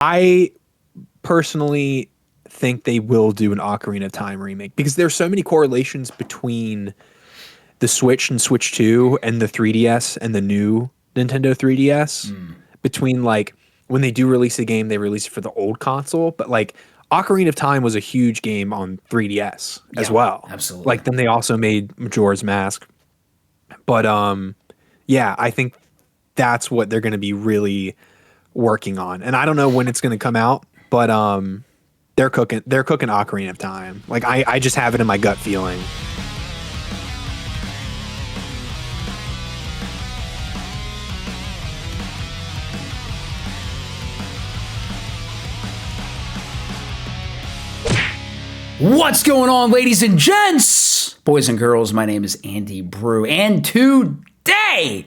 I personally think they will do an Ocarina of Time remake because there's so many correlations between the Switch and Switch 2 and the 3DS and the new Nintendo 3DS. Between like when they do release a game, they release it for the old console, but like Ocarina of Time was a huge game on 3DS as well. Absolutely. Like then they also made Majora's Mask. But yeah, I think that's what they're going to be really working on. And I don't know when it's going to come out, but they're cooking Ocarina of Time. Like I just have it in my gut feeling. What's going on, ladies and gents? Boys and girls, my name is Andy Brew, and today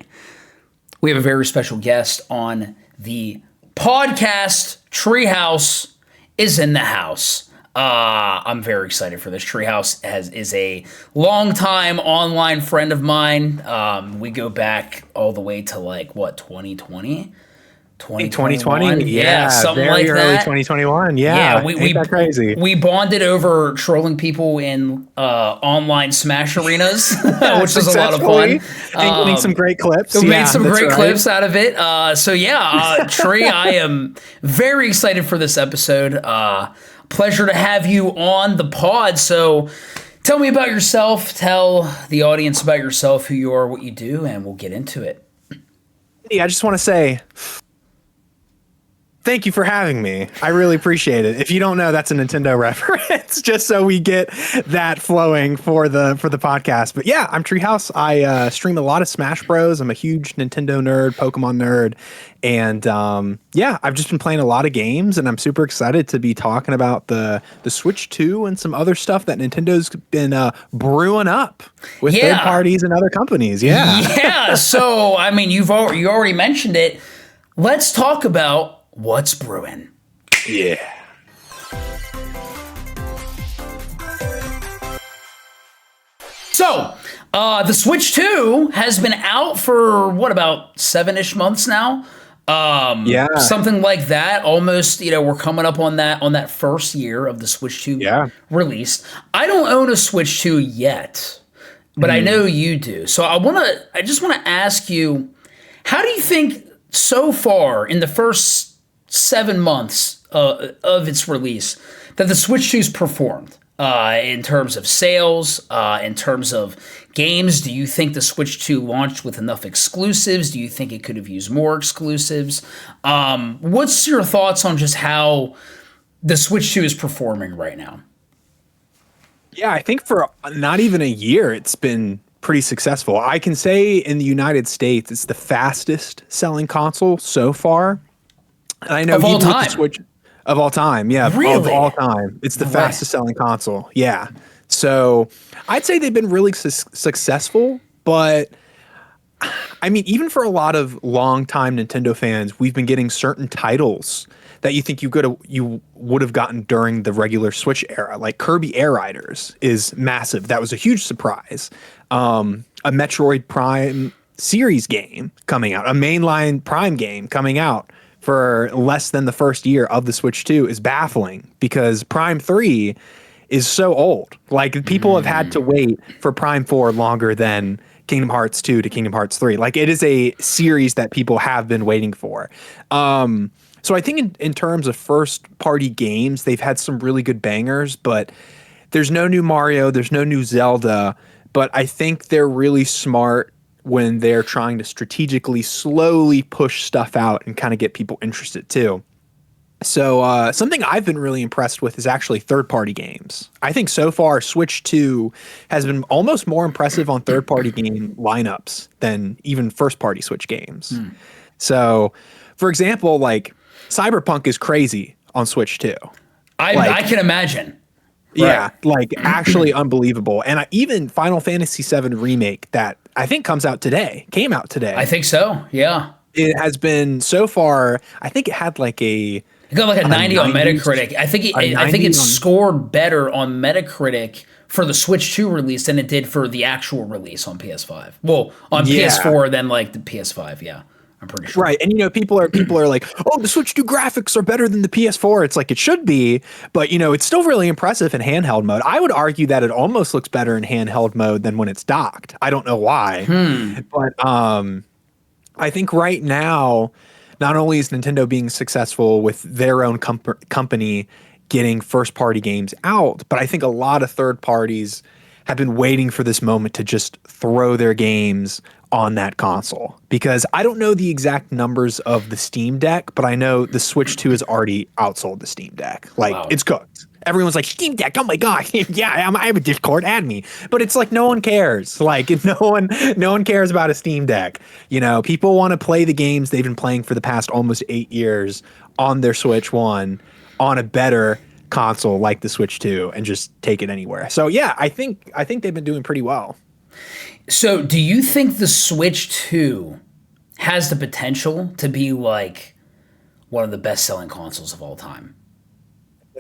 we have a very special guest on the podcast. Treehouse is in the house. I'm very excited for this. Treehouse is a longtime online friend of mine. We go back all the way to 2020? 2020, yeah, something very like early that. 2021, yeah. Ain't that crazy? We bonded over trolling people in online Smash arenas, which was a lot of fun. And getting some great clips. We made some great clips out of it. Trey, I am very excited for this episode. Pleasure to have you on the pod. So tell me about yourself. Tell the audience about yourself, who you are, what you do, and we'll get into it. Yeah, I just want to say thank you for having me. I really appreciate it. If you don't know, that's a Nintendo reference, just so we get that flowing for the podcast. But yeah, I'm Treehouse. I stream a lot of Smash Bros. I'm a huge Nintendo nerd, Pokemon nerd, and yeah, I've just been playing a lot of games, and I'm super excited to be talking about the Switch 2 and some other stuff that Nintendo's been brewing up with third parties and other companies. Yeah. So I mean, you already mentioned it. Let's talk about what's brewing. Yeah. So, the Switch 2 has been out for about 7-ish months now. Something like that. Almost, we're coming up on that first year of the Switch 2 release. I don't own a Switch 2 yet, but I know you do. So I just want to ask you, how do you think so far in the first 7 months of its release that the Switch 2's performed in terms of sales, in terms of games? Do you think the Switch 2 launched with enough exclusives? Do you think it could have used more exclusives? What's your thoughts on just how the Switch 2 is performing right now? Yeah, I think for not even a year, it's been pretty successful. I can say in the United States, it's the fastest selling console so far. I know of all time. Switch of all time, yeah, really? Of all time, it's the fastest selling console. Yeah, so I'd say they've been really successful. But I mean, even for a lot of longtime Nintendo fans, we've been getting certain titles that you think you would have gotten during the regular Switch era, like Kirby Air Riders is massive. That was a huge surprise. A Metroid Prime series game coming out, a mainline Prime game coming out for less than the first year of the Switch 2 is baffling because Prime 3 is so old. Like people have had to wait for Prime 4 longer than Kingdom Hearts 2 to Kingdom Hearts 3. Like it is a series that people have been waiting for. So I think in terms of first party games, they've had some really good bangers, but there's no new Mario, there's no new Zelda, but I think they're really smart when they're trying to strategically slowly push stuff out and kind of get people interested too. So something I've been really impressed with is actually third-party games. I think so far Switch 2 has been almost more impressive on third-party game lineups than even first-party Switch games. So, for example, like Cyberpunk is crazy on Switch 2. I can imagine. Yeah, like actually unbelievable. And even Final Fantasy VII Remake that I think came out today. I think so, yeah. It has been so far, I think it had like it got like a 90 on Metacritic. I think it scored better on Metacritic for the Switch 2 release than it did for the actual release on PS5. Well, on PS4 than like the PS5, yeah. I'm pretty sure. Right. And people are like, oh, the Switch 2 graphics are better than the PS4. It's like it should be, but it's still really impressive in handheld mode. I would argue that it almost looks better in handheld mode than when it's docked. I don't know why. But I think right now, not only is Nintendo being successful with their own company getting first party games out, but I think a lot of third parties have been waiting for this moment to just throw their games on that console, because I don't know the exact numbers of the Steam Deck, but I know the Switch 2 has already outsold the Steam Deck. Like, wow. It's cooked. Everyone's like, Steam Deck, oh my god, yeah, I have a Discord, add me. But it's like no one cares. Like no one cares about a Steam Deck. People want to play the games they've been playing for the past almost 8 years on their Switch 1 on a better console like the Switch 2 and just take it anywhere. So yeah, I think they've been doing pretty well. So do you think the Switch 2 has the potential to be like one of the best-selling consoles of all time?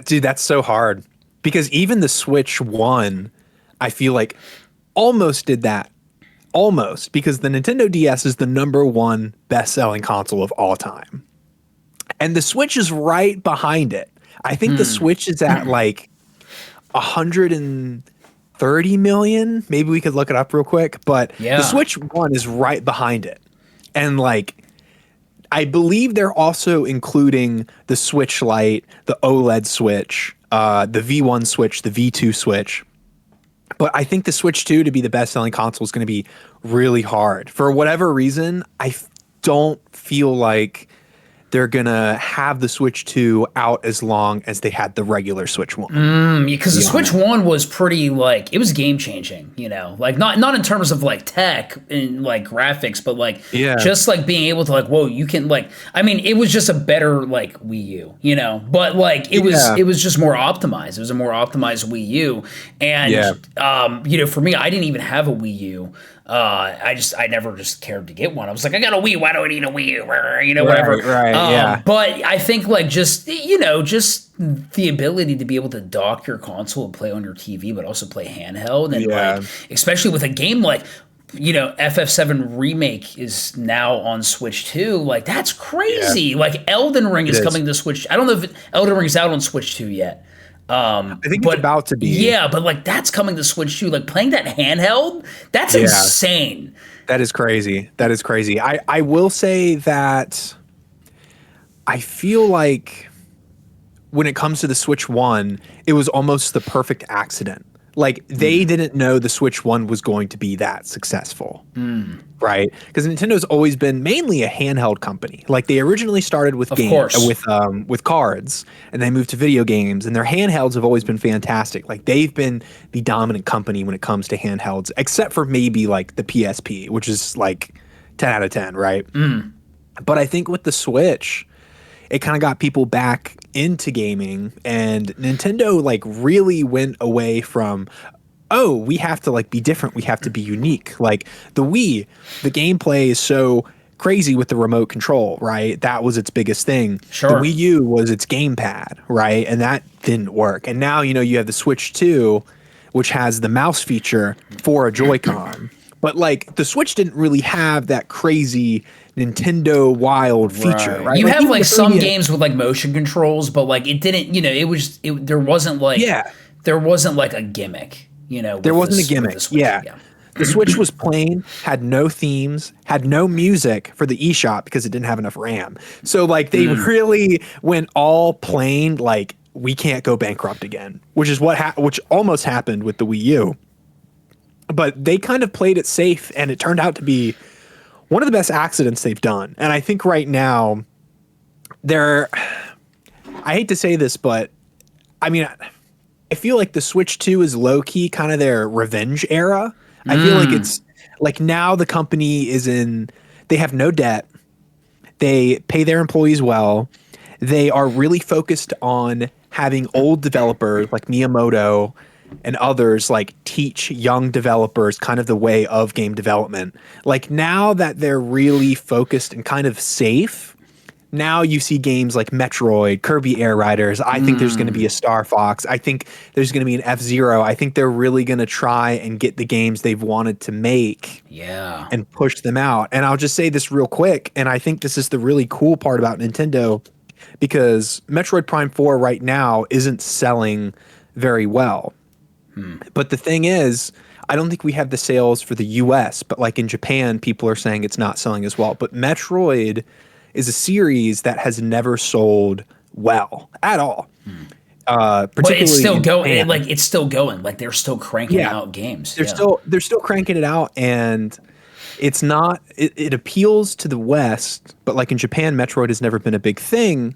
Dude, that's so hard, because even the Switch 1, I feel like almost did that. Almost, because the Nintendo DS is the #1 best-selling console of all time. And the Switch is right behind it. I think the Switch is at like 130 million. Maybe we could look it up real quick, but the Switch 1 is right behind it. And like, I believe they're also including the Switch Lite, the OLED Switch, the V1 Switch, the V2 Switch. But I think the Switch 2 to be the best-selling console is going to be really hard. For whatever reason, I don't feel like they're going to have the Switch 2 out as long as they had the regular Switch 1. Because the Switch 1 was pretty, like, it was game-changing, Like, not in terms of, like, tech and, like, graphics, but, like, just, like, being able to, like, whoa, you can, like, I mean, it was just a better, like, Wii U, But, like, it was just more optimized. It was a more optimized Wii U. And, for me, I didn't even have a Wii U. I never just cared to get one. I was like, I got a Wii, why do I need a Wii U? Whatever. Right, But I think like just the ability to be able to dock your console and play on your TV, but also play handheld, and like especially with a game like FF7 Remake is now on Switch 2. Like that's crazy. Like Elden Ring is coming to Switch. I don't know if Elden Ring's out on Switch 2 yet. I think it's about to be. Yeah, but like that's coming to Switch 2. Like playing that handheld, that's insane. That is crazy. I will say that I feel like when it comes to the Switch 1, it was almost the perfect accident. Like they didn't know the Switch 1 was going to be that successful, right? Because Nintendo's always been mainly a handheld company. Like they originally started with with cards, and they moved to video games, and their handhelds have always been fantastic. Like they've been the dominant company when it comes to handhelds, except for maybe like the PSP, which is like 10 out of 10, right? But I think with the Switch, it kind of got people back into gaming, and Nintendo like really went away from, oh, we have to like be different. We have to be unique. Like the Wii, the gameplay is so crazy with the remote control, right? That was its biggest thing. Sure. The Wii U was its gamepad, right? And that didn't work. And now, you have the Switch 2, which has the mouse feature for a Joy-Con. But like the Switch didn't really have that crazy Nintendo wild feature, right? You have like some games with like motion controls, but like it didn't, there wasn't like a gimmick, There wasn't a gimmick. The Switch was plain, had no themes, had no music for the eShop because it didn't have enough RAM. So like they really went all plain, like we can't go bankrupt again, which is which almost happened with the Wii U. But they kind of played it safe, and it turned out to be one of the best accidents they've done. And I think right now, I hate to say this, but I mean, I feel like the Switch 2 is low-key kind of their revenge era. I feel like it's like now the company they have no debt. They pay their employees well. They are really focused on having old developers like Miyamoto and others like teach young developers kind of the way of game development. Like now that they're really focused and kind of safe, now you see games like Metroid, Kirby Air Riders. I think there's going to be a Star Fox. I think there's going to be an F-Zero. I think they're really going to try and get the games they've wanted to make and push them out. And I'll just say this real quick, and I think this is the really cool part about Nintendo, because Metroid Prime 4 right now isn't selling very well. But the thing is, I don't think we have the sales for the US, but like in Japan, people are saying it's not selling as well. But Metroid is a series that has never sold well at all. But it's still going. Like it's still going. Like they're still cranking out games. They're still cranking it out, and it's not. It appeals to the West, but like in Japan, Metroid has never been a big thing.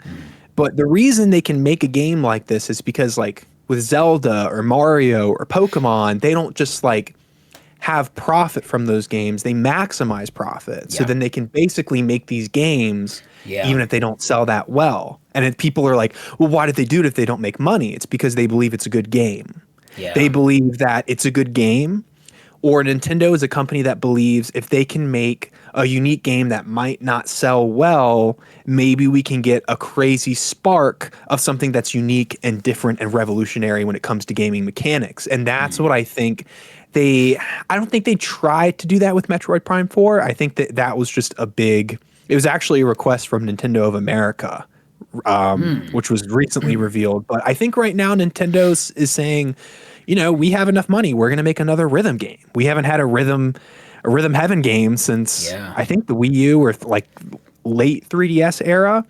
But the reason they can make a game like this is because like with Zelda or Mario or Pokemon, they don't just like have profit from those games. They maximize profit. So then they can basically make these games even if they don't sell that well. And if people are like, well, why did they do it if they don't make money? It's because they believe it's a good game. They believe that it's a good game. Or Nintendo is a company that believes if they can make a unique game that might not sell well, maybe we can get a crazy spark of something that's unique and different and revolutionary when it comes to gaming mechanics. And that's what I think I don't think they tried to do that with Metroid Prime 4. I think that was just it was actually a request from Nintendo of America, which was recently revealed. But I think right now Nintendo is saying, you know, we have enough money. We're going to make another rhythm game. We haven't had a rhythm heaven game since I think the Wii U or like late 3DS era.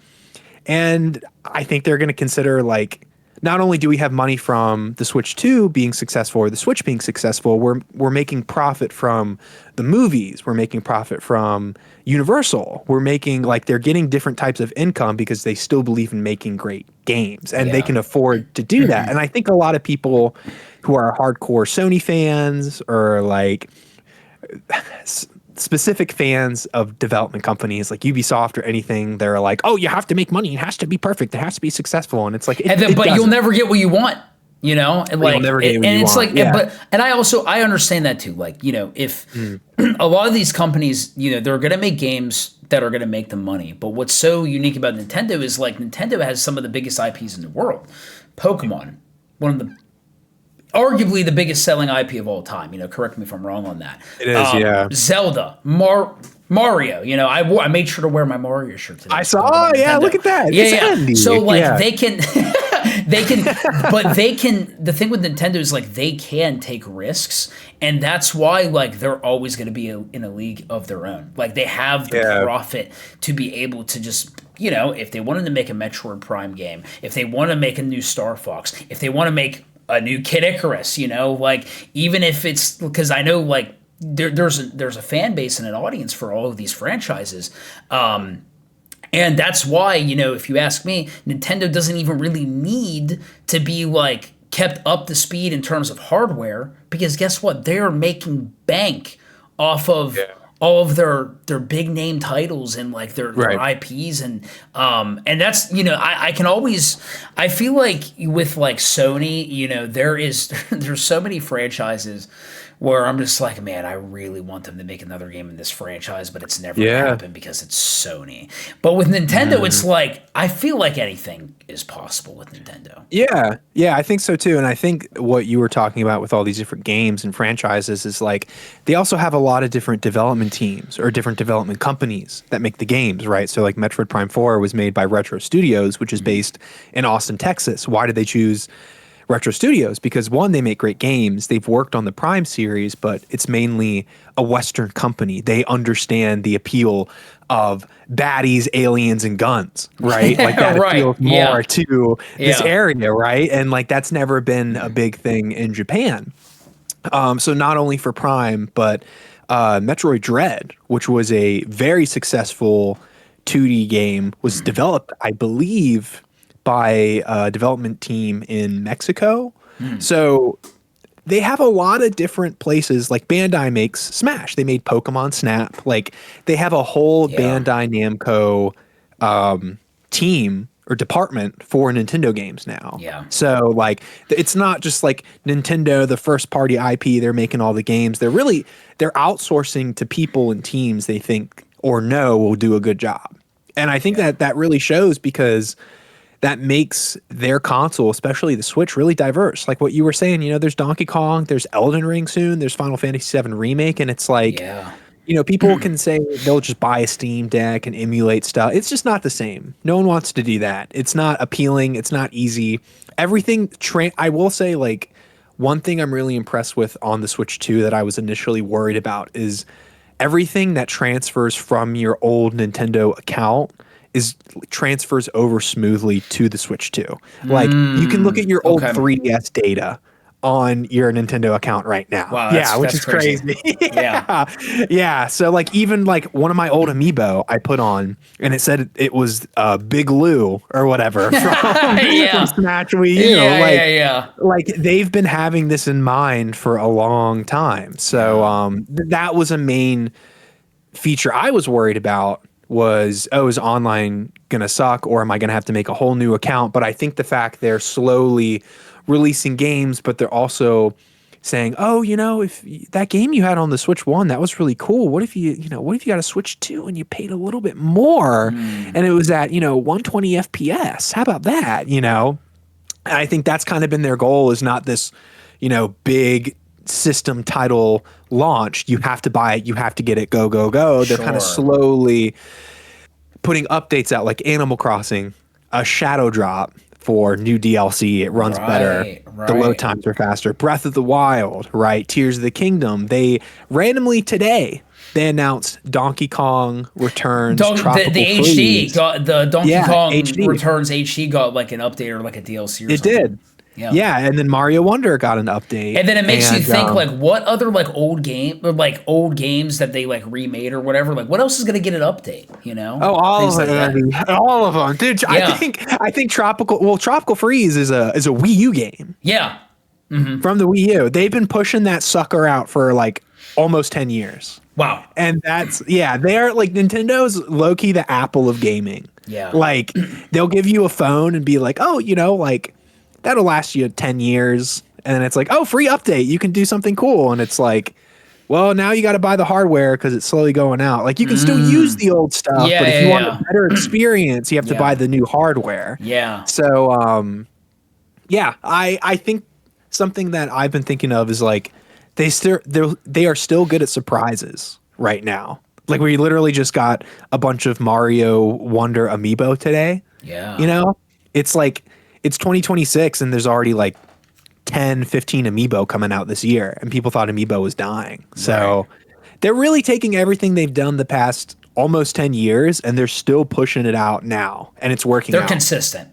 And I think they're going to consider like, not only do we have money from the Switch 2 being successful or the Switch being successful, we're making profit from the movies. We're making profit from Universal. We're making like they're getting different types of income because they still believe in making great games and they can afford to do that. And I think a lot of people who are hardcore Sony fans or like specific fans of development companies like Ubisoft or anything, they're like, oh, you have to make money. It has to be perfect. It has to be successful. And it's like, but you'll never get what you want, you know? And like, you'll never get what you it's want. Like, and I understand that too. Like, you know, if a lot of these companies, you know, they're going to make games that are going to make them money. But what's so unique about Nintendo is like Nintendo has some of the biggest IPs in the world. Pokemon, one of the arguably the biggest selling IP of all time. You know, correct me if I'm wrong on that. It is, Zelda, Mario. You know, I made sure to wear my Mario shirt today. I saw. Look at that. Yeah, handy. So like they can, but they can. The thing with Nintendo is like they can take risks, and that's why like they're always going to be in a league of their own. Like they have the profit to be able to just. You know, if they wanted to make a Metroid Prime game, if they want to make a new Star Fox, if they want to make a new Kid Icarus, you know, like even if it's because I know like there's a fan base and an audience for all of these franchises. And that's why, you know, if you ask me, Nintendo doesn't even really need to be like kept up to speed in terms of hardware because guess what? They're making bank off of all of their big name titles and like their IPs and that's, you know, I feel like with like Sony, you know, there's so many franchises where I'm just like, man, I really want them to make another game in this franchise, but it's never gonna happen because it's Sony. But with Nintendo, it's like I feel like anything is possible with Nintendo. Yeah, I think so too. And I think what you were talking about with all these different games and franchises is like they also have a lot of different development teams or different development companies that make the games, right? So like Metroid Prime 4 was made by Retro Studios, which is based in Austin, Texas. Why did they choose Retro Studios? Because one, they make great games. They've worked on the Prime series, but it's mainly a Western company. They understand the appeal of baddies, aliens, and guns, right? Like that appeals more to this area, right? And like that's never been a big thing in Japan. So not only for Prime, but Metroid Dread, which was a very successful 2D game, was developed, I believe, by a development team in Mexico. So they have a lot of different places. Like Bandai makes Smash. They made Pokemon Snap. Like they have a whole Bandai Namco team or department for Nintendo games now. So like it's not just like Nintendo, the first party IP, they're making all the games. They're outsourcing to people and teams they think or know will do a good job. And I think that really shows, because that makes their console, especially the Switch, really diverse. Like what you were saying, there's Donkey Kong, there's Elden Ring soon, there's Final Fantasy VII Remake, and it's like, people can say they'll just buy a Steam Deck and emulate stuff. It's just not the same. No one wants to do that. It's not appealing. It's not easy. Everything, I will say, like, one thing I'm really impressed with on the Switch 2 that I was initially worried about is everything that transfers from your old Nintendo account transfers over smoothly to the Switch 2. Like, you can look at your old 3DS data on your Nintendo account right now. Wow, which is crazy. Yeah. So like, even like one of my old Amiibo I put on, and it said it was Big Lou or whatever from Smash Wii U. Like they've been having this in mind for a long time. So that was a main feature I was worried about. Was online gonna suck, or am I gonna have to make a whole new account? But I think the fact they're slowly releasing games, but they're also saying, if that game you had on the Switch 1, that was really cool. What if you got a Switch 2 and you paid a little bit more and it was at, 120 FPS? How about that? And I think that's kind of been their goal, is not this, big system title launch. You have to buy it. You have to get it. Go, go, go. They're kind of slowly putting updates out, like Animal Crossing, a shadow drop for new DLC. It runs better. The load times are faster. Breath of the Wild, right? Tears of the Kingdom. They randomly today, they announced Donkey Kong Returns Tropical Freeze. HD got the Donkey Kong HD. Returns HD got like an update or like a DLC or something. It did. Yeah, and then Mario Wonder got an update. And then it makes you think, like, what other like old games that they like remade or whatever, like what else is gonna get an update, all of them, all of them, dude. I think Tropical Freeze is a Wii U game. From the Wii U. They've been pushing that sucker out for like almost 10 years. Wow. And that's they're like, Nintendo's low-key the Apple of gaming. Like, they'll give you a phone and be like, like, that'll last you 10 years. And then it's like, free update. You can do something cool. And it's like, well, now you got to buy the hardware because it's slowly going out. Like, you can still use the old stuff, but if you want a better experience, you have to buy the new hardware. So, I think something that I've been thinking of is like, they are still good at surprises right now. Like, we literally just got a bunch of Mario Wonder amiibo today. It's like, it's 2026 and there's already like 10, 15 amiibo coming out this year, and people thought amiibo was dying. So they're really taking everything they've done the past almost 10 years and they're still pushing it out now, and it's working. They're consistent.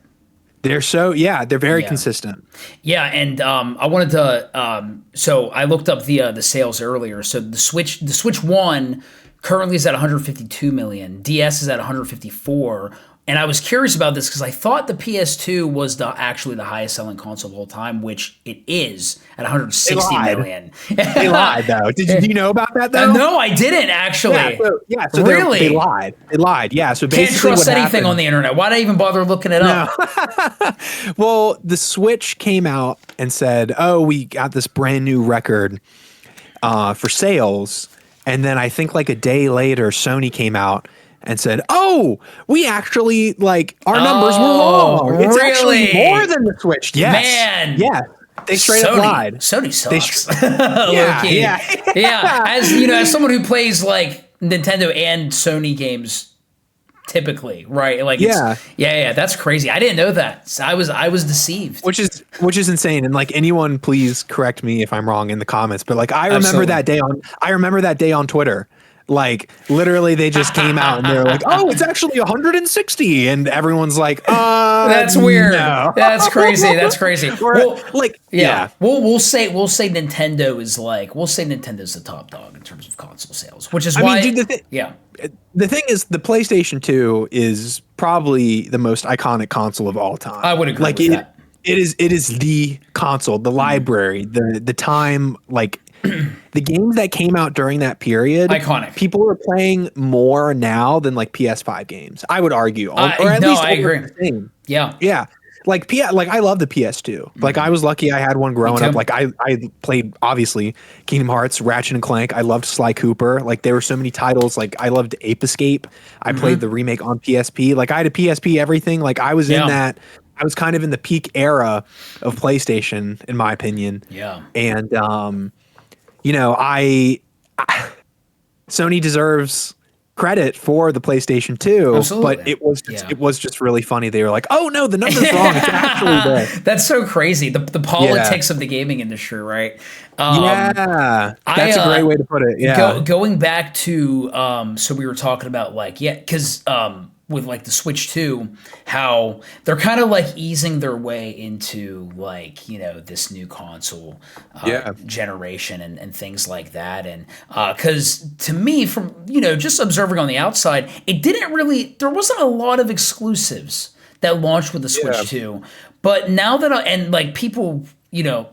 They're very consistent. Yeah, and I wanted to so I looked up the sales earlier. So the Switch 1 currently is at 152 million. DS is at 154. And I was curious about this because I thought the PS2 was actually the highest selling console of all time, which it is at 160 million. They lied, though. Did you know about that, though? No, I didn't, actually. So really? They lied. They lied. Yeah. So basically, can't trust anything on the internet. Why'd I even bother looking it up? Well, the Switch came out and said, we got this brand new record for sales. And then I think like a day later, Sony came out and said, we actually, like, our numbers were wrong. It's actually more than the Switch. Yes. Man. Yeah. They straight up lied. Sony sucks. Yeah. As someone who plays, like, Nintendo and Sony games typically, right? Like, that's crazy. I didn't know that. I was deceived. Which is insane. And, like, anyone, please correct me if I'm wrong in the comments. But, like, I remember that day on Twitter. Like, literally, they just came out and they're like, it's actually 160. And everyone's like, that's weird. No. That's crazy. That's crazy. We'll say Nintendo's the top dog in terms of console sales, which is why. Dude, the thing is, the PlayStation 2 is probably the most iconic console of all time. I would agree with that. It is the console, the library, the time, like, the games that came out during that period, iconic. People are playing more now than like PS5 games, I would argue. I agree. Yeah. like I love the PS2. Like I was lucky I had one growing up. Like I played obviously Kingdom Hearts, Ratchet and Clank. I loved Sly Cooper. Like there were so many titles. Like I loved Ape Escape. I played the remake on PSP. Like I had a PSP everything. Like I was in that. I was kind of in the peak era of PlayStation in my opinion. Yeah. And you know, Sony deserves credit for the PlayStation 2, Absolutely. but it was just really funny. They were like, "Oh no, the number's wrong. It's actually there." That's so crazy. The politics of the gaming industry, right? That's a great way to put it. Yeah. Going back to so we were talking about like because with like the Switch 2, how they're kind of like easing their way into like, you know, this new console generation and things like that. And because to me, from, you know, just observing on the outside, there wasn't a lot of exclusives that launched with the Switch 2. But now that and like people, you know,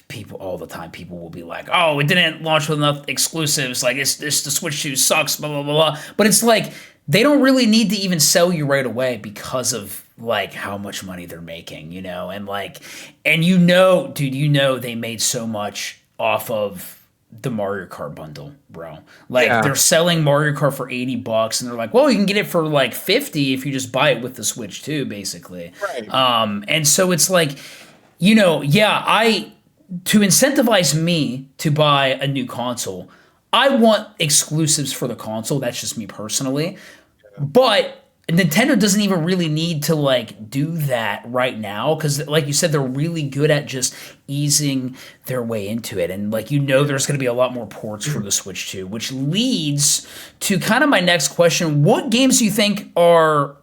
people all the time, people will be like, oh, it didn't launch with enough exclusives. Like it's the Switch 2 sucks, blah, blah, blah, blah. But it's like, they don't really need to even sell you right away because of like how much money they're making, you know? And like, and you know, dude, you know, they made so much off of the Mario Kart bundle, bro. Like they're selling Mario Kart for $80 and they're like, well, you can get it for like 50 if you just buy it with the Switch 2, basically. Right. And so it's like, you know, to incentivize me to buy a new console, I want exclusives for the console. That's just me personally. But Nintendo doesn't even really need to like do that right now because, like you said, they're really good at just easing their way into it. And like, you know, there's going to be a lot more ports for the Switch 2, which leads to kind of my next question. What games do you think are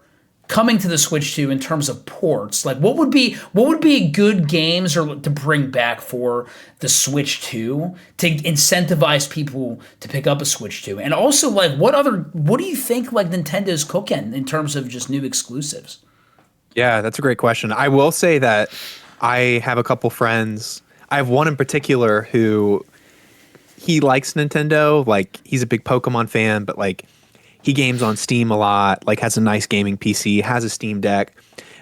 coming to the Switch 2 in terms of ports? Like what would be good games or to bring back for the Switch 2 to incentivize people to pick up a Switch 2? And also like what do you think like Nintendo's cooking in terms of just new exclusives? Yeah, that's a great question. I will say that I have a couple friends. I have one in particular who he likes Nintendo. Like he's a big Pokemon fan, but like he games on Steam a lot, like has a nice gaming PC, has a Steam Deck.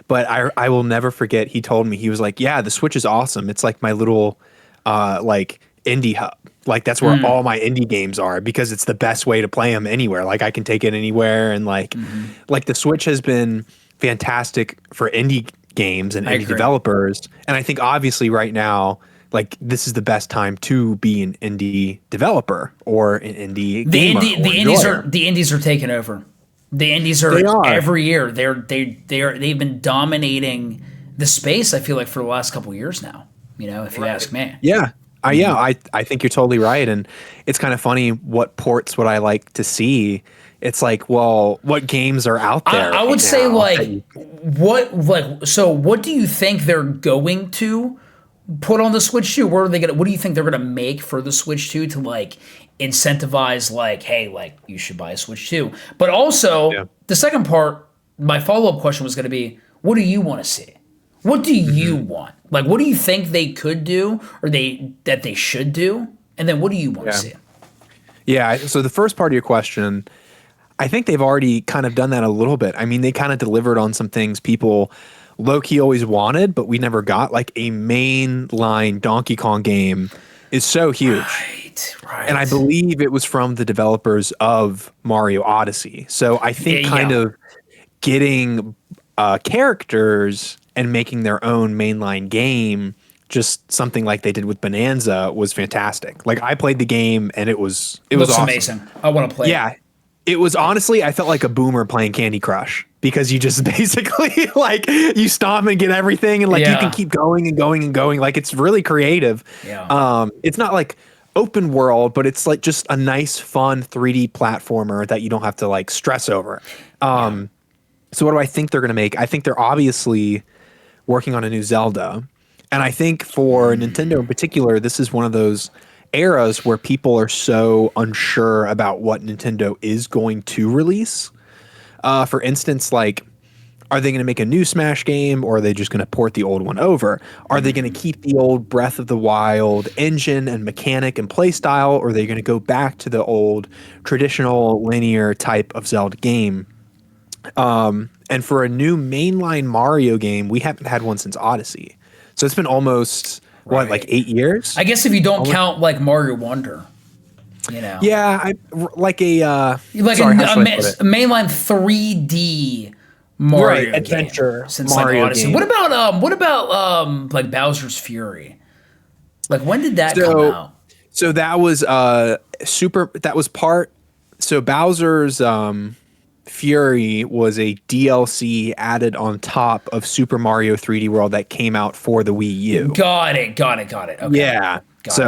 But I will never forget, he told me, he was like, yeah, the Switch is awesome. It's like my little like indie hub. Like that's where all my indie games are because it's the best way to play them anywhere. Like I can take it anywhere. And like the Switch has been fantastic for indie games and indie developers. And I think obviously right now, like this is the best time to be an indie developer or an indie gamer. The indies are taking over. The indies are every year. They've been dominating the space. I feel like for the last couple of years now. You know, if you ask me. Yeah. I think you're totally right. And it's kind of funny what ports would I like to see. It's like, well, what games are out there? I would say like what do you think they're going to put on the Switch 2? What do you think they're gonna make for the Switch 2 to like incentivize like, hey, like you should buy a Switch 2? But also the second part, my follow-up question was gonna be, what do you want to see? What do you want? Like what do you think they could do or that they should do? And then what do you want to see? Yeah, so the first part of your question, I think they've already kind of done that a little bit. I mean, they kind of delivered on some things people low-key always wanted, but we never got. Like a mainline Donkey Kong game is so huge. Right. And I believe it was from the developers of Mario Odyssey. So I think kind of getting characters and making their own mainline game, just something like they did with Bonanza, was fantastic. Like I played the game and it was awesome. Amazing. I want to play it. It was honestly, I felt like a boomer playing Candy Crush because you just basically like you stop and get everything and like you can keep going and going and going. Like it's really creative. Yeah. It's not like open world, but it's like just a nice, fun 3D platformer that you don't have to like stress over. So what do I think they're going to make? I think they're obviously working on a new Zelda. And I think for Nintendo in particular, this is one of those eras where people are so unsure about what Nintendo is going to release. For instance, like, are they going to make a new Smash game or are they just going to port the old one over? Are they going to keep the old Breath of the Wild engine and mechanic and play style, or are they going to go back to the old traditional linear type of Zelda game? And for a new mainline Mario game, we haven't had one since Odyssey. So it's been almost like 8 years. I guess if you don't count like Mario Wonder, you know. Yeah, like a mainline 3D Mario adventure game since Mario like Odyssey. game. What about like Bowser's Fury? Like when did that come out? So that was Bowser's Fury was a DLC added on top of Super Mario 3D World that came out for the Wii U. Got it. Okay. Yeah.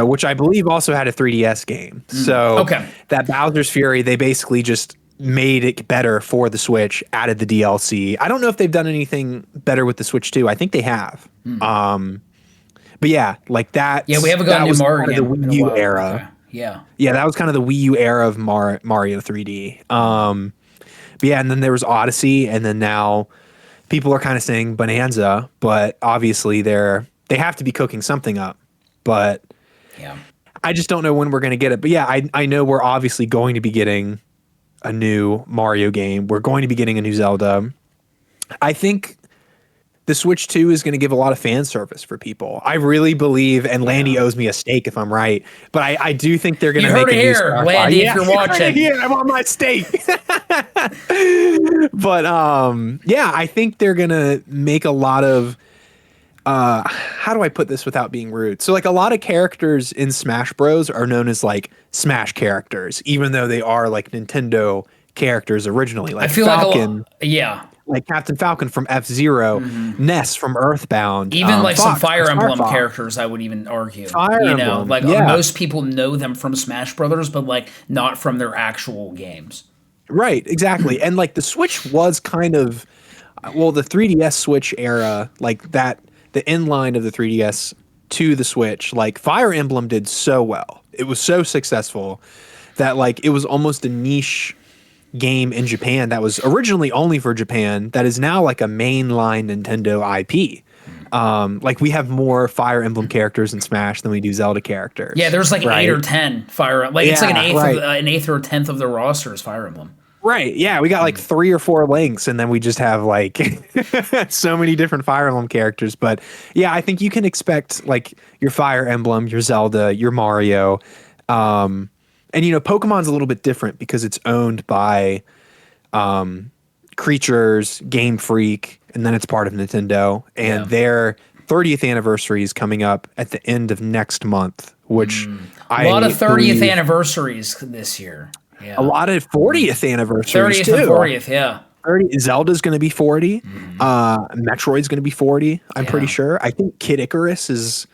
Which I believe also had a 3DS game. So that Bowser's Fury, they basically just made it better for the Switch, added the DLC. I don't know if they've done anything better with the Switch 2. I think they have. But yeah, like that. Yeah, we haven't gotten a new Mario game the Wii U era. Okay. Yeah. Yeah, that was kind of the Wii U era of Mario 3D. But yeah, and then there was Odyssey, and then now people are kind of saying Bonanza, but obviously they have to be cooking something up. But yeah, I just don't know when we're going to get it. But yeah, I know we're obviously going to be getting a new Mario game. We're going to be getting a new Zelda. I think the Switch 2 is going to give a lot of fan service for people. I really believe, and Landy owes me a steak if I'm right, but I do think they're going to make a new Star Landy, if you're watching. Yeah, I'm on my steak. But yeah, I think they're going to make a lot of how do I put this without being rude? So like a lot of characters in Smash Bros are known as like Smash characters, even though they are like Nintendo characters originally. Like I feel Falcon, like Captain Falcon from F-Zero, Ness from Earthbound, even like Fox, some Fire Emblem characters. I would even argue, most people know them from Smash Brothers, but like not from their actual games. Right, exactly. And like the Switch was kind of, the 3DS Switch era, like that, the inline of the 3DS to the Switch, like Fire Emblem did so well. It was so successful that like it was almost a niche game in Japan that was originally only for Japan that is now like a mainline Nintendo IP. Like we have more Fire Emblem characters in Smash than we do Zelda characters. Yeah, there's like 8 or 10 Fire. Like it's like an eighth or a tenth of the roster is Fire Emblem. Right. Yeah, we got like 3 or 4 links, and then we just have like so many different Fire Emblem characters. But yeah, I think you can expect like your Fire Emblem, your Zelda, your Mario. And Pokemon's a little bit different because it's owned by Creatures, Game Freak, and then it's part of Nintendo. And their 30th anniversary is coming up at the end of next month, which a lot of 30th anniversaries this year. Yeah. A lot of 40th anniversaries 30th too. and 40th, yeah. 30, Zelda's going to be 40. Metroid's going to be 40. I'm pretty sure. I think Kid Icarus is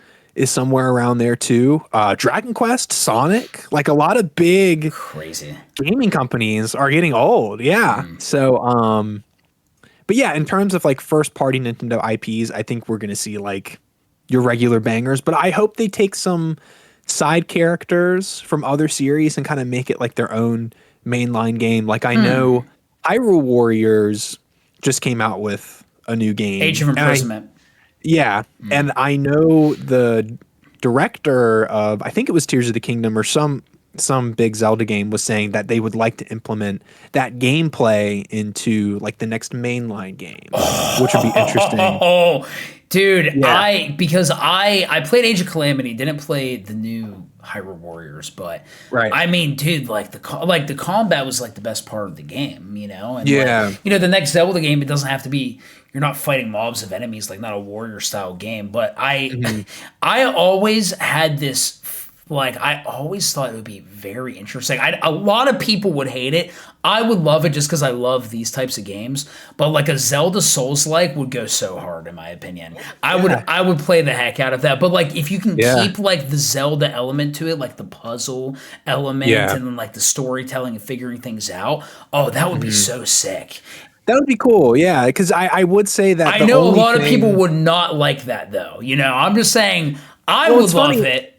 somewhere around there too. Dragon Quest, Sonic, like a lot of big crazy gaming companies are getting old. Yeah. So, but yeah, in terms of like first party Nintendo IPs, I think we're going to see like your regular bangers, but I hope they take some side characters from other series and kind of make it like their own mainline game. Like I know Hyrule Warriors just came out with a new game, Age of Imprisonment. And I know the director of, I think it was Tears of the Kingdom or some big Zelda game, was saying that they would like to implement that gameplay into like the next mainline game, which would be interesting. Dude, I played Age of Calamity, didn't play the new Hyrule Warriors, but I mean, dude, like the combat was like the best part of the game, And the next Zelda game, it doesn't have to be, you're not fighting mobs of enemies, like not a warrior style game. But I always had this. Like, I always thought it would be very interesting. A lot of people would hate it. I would love it just because I love these types of games. But, like, a Zelda Souls-like would go so hard, in my opinion. I would play the heck out of that. But, like, if you can keep, like, the Zelda element to it, like the puzzle element and then, like, the storytelling and figuring things out, that would be so sick. That would be cool, yeah, because I would say that I know a lot of people would not like that, though. I'm just saying I would love it.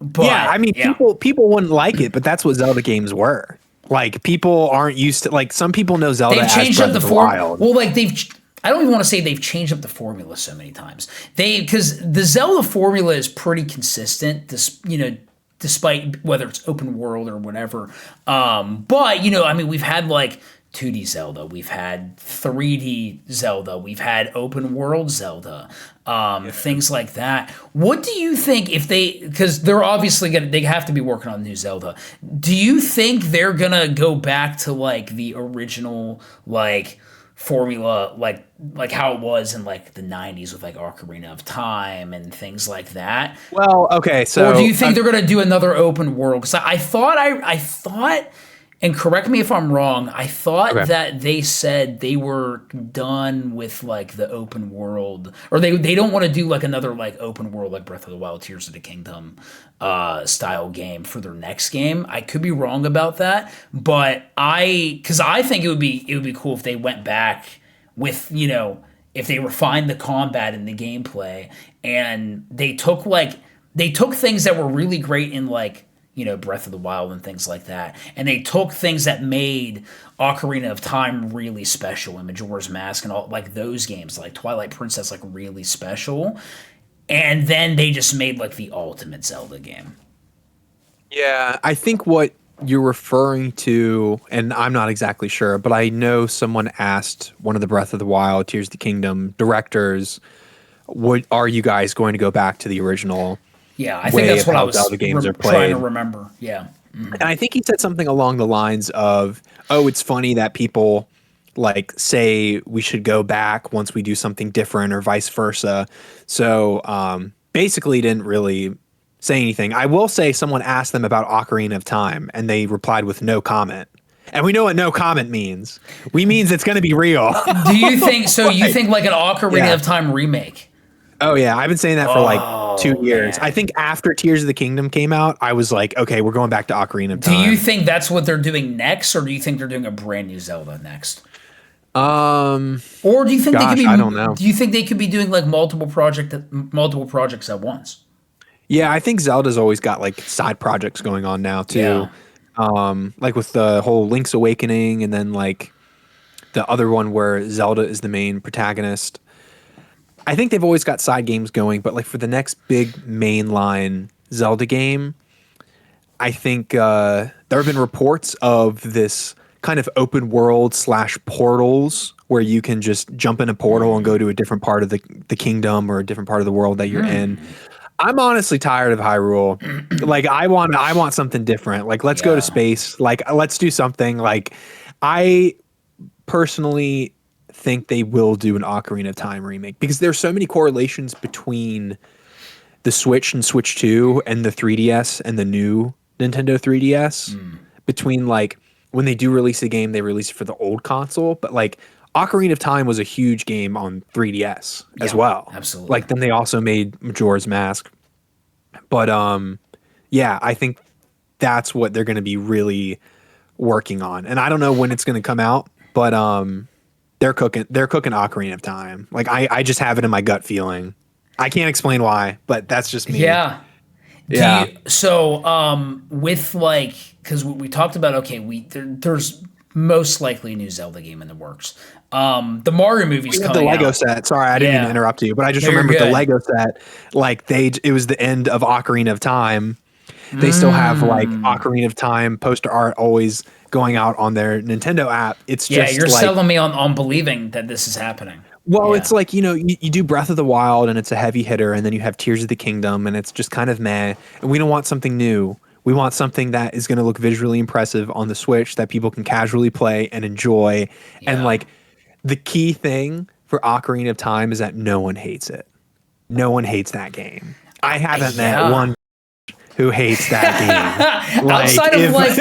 But, I mean, people wouldn't like it, but that's what Zelda games were. Like, people aren't used to, like, some people know Zelda as Breath of the Wild. Well, like, I don't even want to say they've changed up the formula so many times. Because the Zelda formula is pretty consistent, despite whether it's open world or whatever. But, I mean, we've had, like, 2D Zelda, we've had 3D Zelda, we've had open world Zelda, things like that. What do you think if because they're obviously they have to be working on new Zelda. Do you think they're gonna go back to like the original like formula, like how it was in like the 90s with like Ocarina of Time and things like that? Well, okay, so or do you think they're gonna do another open world? Because I thought, and correct me if I'm wrong, I thought that they said they were done with like the open world, or they don't want to do like another like open world like Breath of the Wild, Tears of the Kingdom style game for their next game. I could be wrong about that, but because I think it would be cool if they went back with, if they refined the combat and the gameplay, and they took things that were really great in like, Breath of the Wild and things like that, and they took things that made Ocarina of Time really special, and Majora's Mask and all like those games, like Twilight Princess, like really special, and then they just made like the ultimate Zelda game. Yeah, I think what you're referring to, and I'm not exactly sure, but I know someone asked one of the Breath of the Wild, Tears of the Kingdom directors, are you guys going to go back to the original? Yeah, I think that's what I was trying to remember. Yeah. Mm-hmm. And I think he said something along the lines of, oh, it's funny that people like say we should go back once we do something different or vice versa. So basically didn't really say anything. I will say someone asked them about Ocarina of Time and they replied with no comment. And we know what no comment means. We means it's going to be real. Do you think so? You think like an Ocarina of Time remake? Oh, yeah. I've been saying that for like 2 years. Man. I think after Tears of the Kingdom came out, I was like, okay, we're going back to Ocarina of Time. Do you think that's what they're doing next, or do you think they're doing a brand new Zelda next? Or do you think they could be? I don't know. Do you think they could be doing like multiple projects at once? Yeah, I think Zelda's always got like side projects going on now too. Yeah. Like with the whole Link's Awakening, and then like the other one where Zelda is the main protagonist. I think they've always got side games going, but like for the next big mainline Zelda game, I think there have been reports of this kind of open world / portals where you can just jump in a portal and go to a different part of the kingdom or a different part of the world that you're in. I'm honestly tired of Hyrule. Like I want something different. Like let's go to space. Like let's do something. Like I personally think they will do an Ocarina of Time remake because there's so many correlations between the Switch and Switch 2 and the 3DS and the new Nintendo 3DS. Between like when they do release a game, they release it for the old console, but like Ocarina of Time was a huge game on 3DS as well. Absolutely. Like then they also made Majora's Mask. But yeah, I think that's what they're going to be really working on. And I don't know when it's going to come out, but they're cooking Ocarina of Time. Like I just have it in my gut feeling. I can't explain why, but that's just me. Yeah. With like, because we talked about, okay, there's most likely a new Zelda game in the works. The Mario movie's coming out. The Lego set. Sorry, I didn't mean to interrupt you, but I just remembered the Lego set. Like it was the end of Ocarina of Time. They still have like Ocarina of Time poster art always going out on their Nintendo app. It's just you're selling me on believing that this is happening. Well, it's like, you do Breath of the Wild and it's a heavy hitter, and then you have Tears of the Kingdom and it's just kind of meh. And we don't want something new. We want something that is going to look visually impressive on the Switch that people can casually play and enjoy. Yeah. And like the key thing for Ocarina of Time is that no one hates it. No one hates that game. I haven't met one who hates that game. Outside of like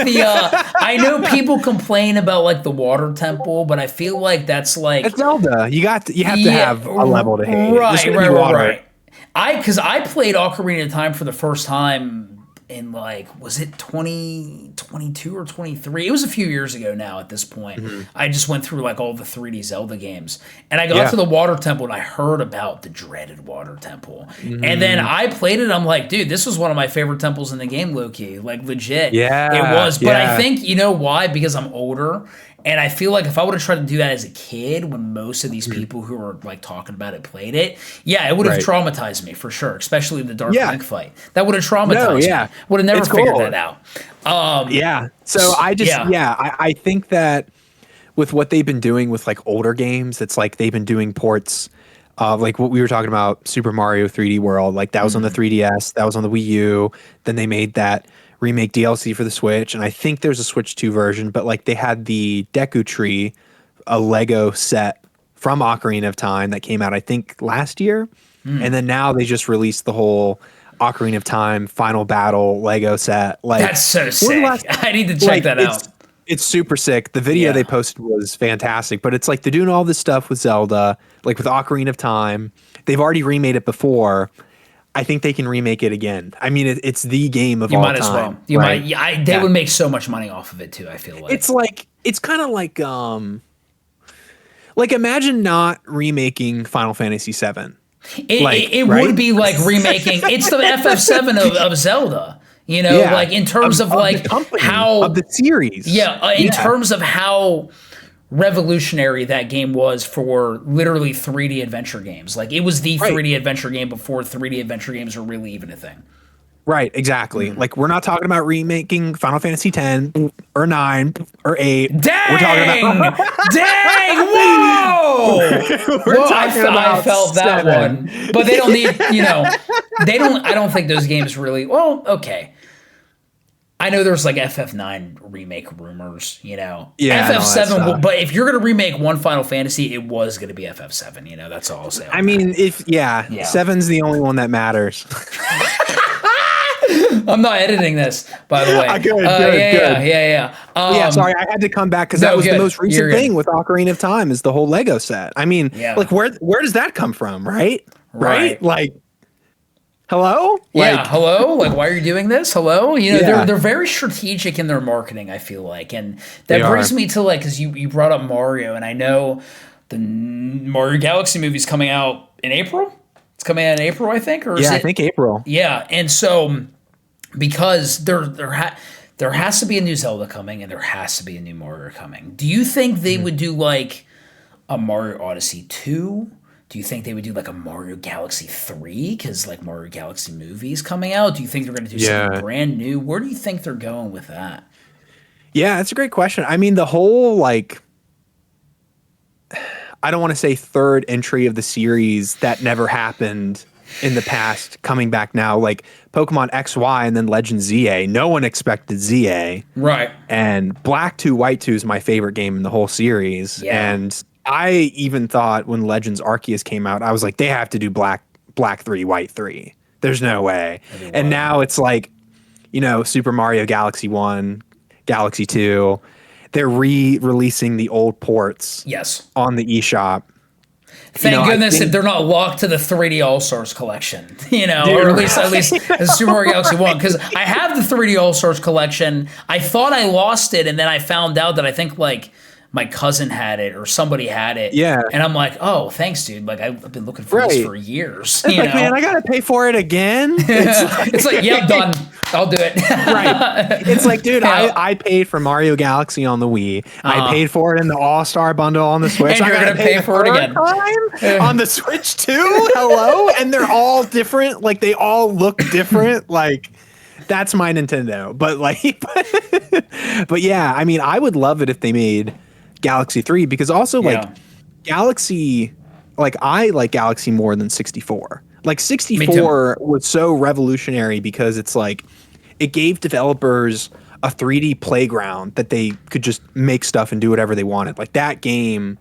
I know people complain about like the water temple, but I feel like that's like it's Zelda. You have to have a level to hate. Right. Because I played Ocarina of Time for the first time in like, was it 2022 or 23? It was a few years ago now at this point. I just went through like all the 3D Zelda games, and I got to the water temple and I heard about the dreaded water temple. And then I played it. I'm like, dude, this was one of my favorite temples in the game, low-key. Like legit. Yeah. It was. But I think, you know why? Because I'm older. And I feel like if I would have tried to do that as a kid, when most of these people who are like talking about it played it, it would have traumatized me for sure. Especially the Dark Link fight, that would have traumatized me. Would have never figured that out. So I just I think that with what they've been doing with like older games. It's like they've been doing ports of like what we were talking about, Super Mario 3D World. Like that was on the 3DS, that was on the Wii U. Then they made that remake DLC for the Switch, and I think there's a Switch 2 version. But like they had the Deku Tree, a Lego set from Ocarina of Time that came out I think last year, and then now they just released the whole Ocarina of Time Final Battle Lego set. Like that's so sick. I need to check that out. It's super sick. The video they posted was fantastic, but it's like they're doing all this stuff with Zelda, like with Ocarina of Time. They've already remade it before. I think they can remake it again. I mean, it's the game of all time. You might as well. You might. Yeah, they would make so much money off of it too. I feel like it's kind of like imagine not remaking Final Fantasy VII. It would be like remaking. It's the FF7 of Zelda. You know, like in terms of like how of the series. In terms of how revolutionary that game was for literally 3D adventure games. Like it was the 3D adventure game before 3D adventure games were really even a thing. Right, exactly. Like we're not talking about remaking Final Fantasy X or 9 or 8. Dang! We're talking about dang! Whoa! I felt that 7. one. But they don't need, I don't think those games really. Well, okay. I know there's like FF9 remake rumors, Yeah, FF7, but if you're going to remake one Final Fantasy, it was going to be FF7, That's all I'll say. I mean, if 7's the only one that matters. I'm not editing this, by the way. Good. Sorry, I had to come back because that was the most recent thing with Ocarina of Time is the whole Lego set. I mean, like where does that come from, right? Like, hello? Hello? Like, why are you doing this? Hello? They're very strategic in their marketing, I feel like. And that brings me to, like, because you brought up Mario, and I know the Mario Galaxy movie's coming out in April? It's coming out in April, I think? I think April. Yeah, and so because there has to be a new Zelda coming, and there has to be a new Mario coming. Do you think they would do, like, a Mario Odyssey 2? Do you think they would do like a Mario Galaxy 3? Because like Mario Galaxy movie's coming out. Do you think they're going to do something brand new? Where do you think they're going with that? Yeah, that's a great question. I mean, the whole like, I don't want to say third entry of the series that never happened in the past coming back now, like Pokemon XY and then Legend ZA. No one expected ZA. Right. And Black 2, White 2 is my favorite game in the whole series. Yeah. And I even thought when Legends Arceus came out, I was like, they have to do Black 3, White 3. There's no way. And now it's like, Super Mario Galaxy 1, Galaxy 2. They're re-releasing the old ports on the eShop. Thank goodness if they're not locked to the 3D All-Stars collection, or at least Super Mario Galaxy 1. Because I have the 3D All-Stars collection. I thought I lost it, and then I found out that I think like my cousin had it or somebody had it. Yeah. And I'm like, oh, thanks, dude. Like, I've been looking for this for years. It's like, man, I got to pay for it again. It's like, yeah, I'm done. I'll do it. Right. It's like, dude, I paid for Mario Galaxy on the Wii. I paid for it in the All-Star bundle on the Switch. And you're going to pay for it again. On the Switch too? Hello? And they're all different. Like, they all look different. Like, that's my Nintendo. But, like, but yeah, I mean, I would love it if they made Galaxy 3 because also like Galaxy, like I like Galaxy more than 64. Like 64 was so revolutionary because it's like it gave developers a 3D playground that they could just make stuff and do whatever they wanted. Like that game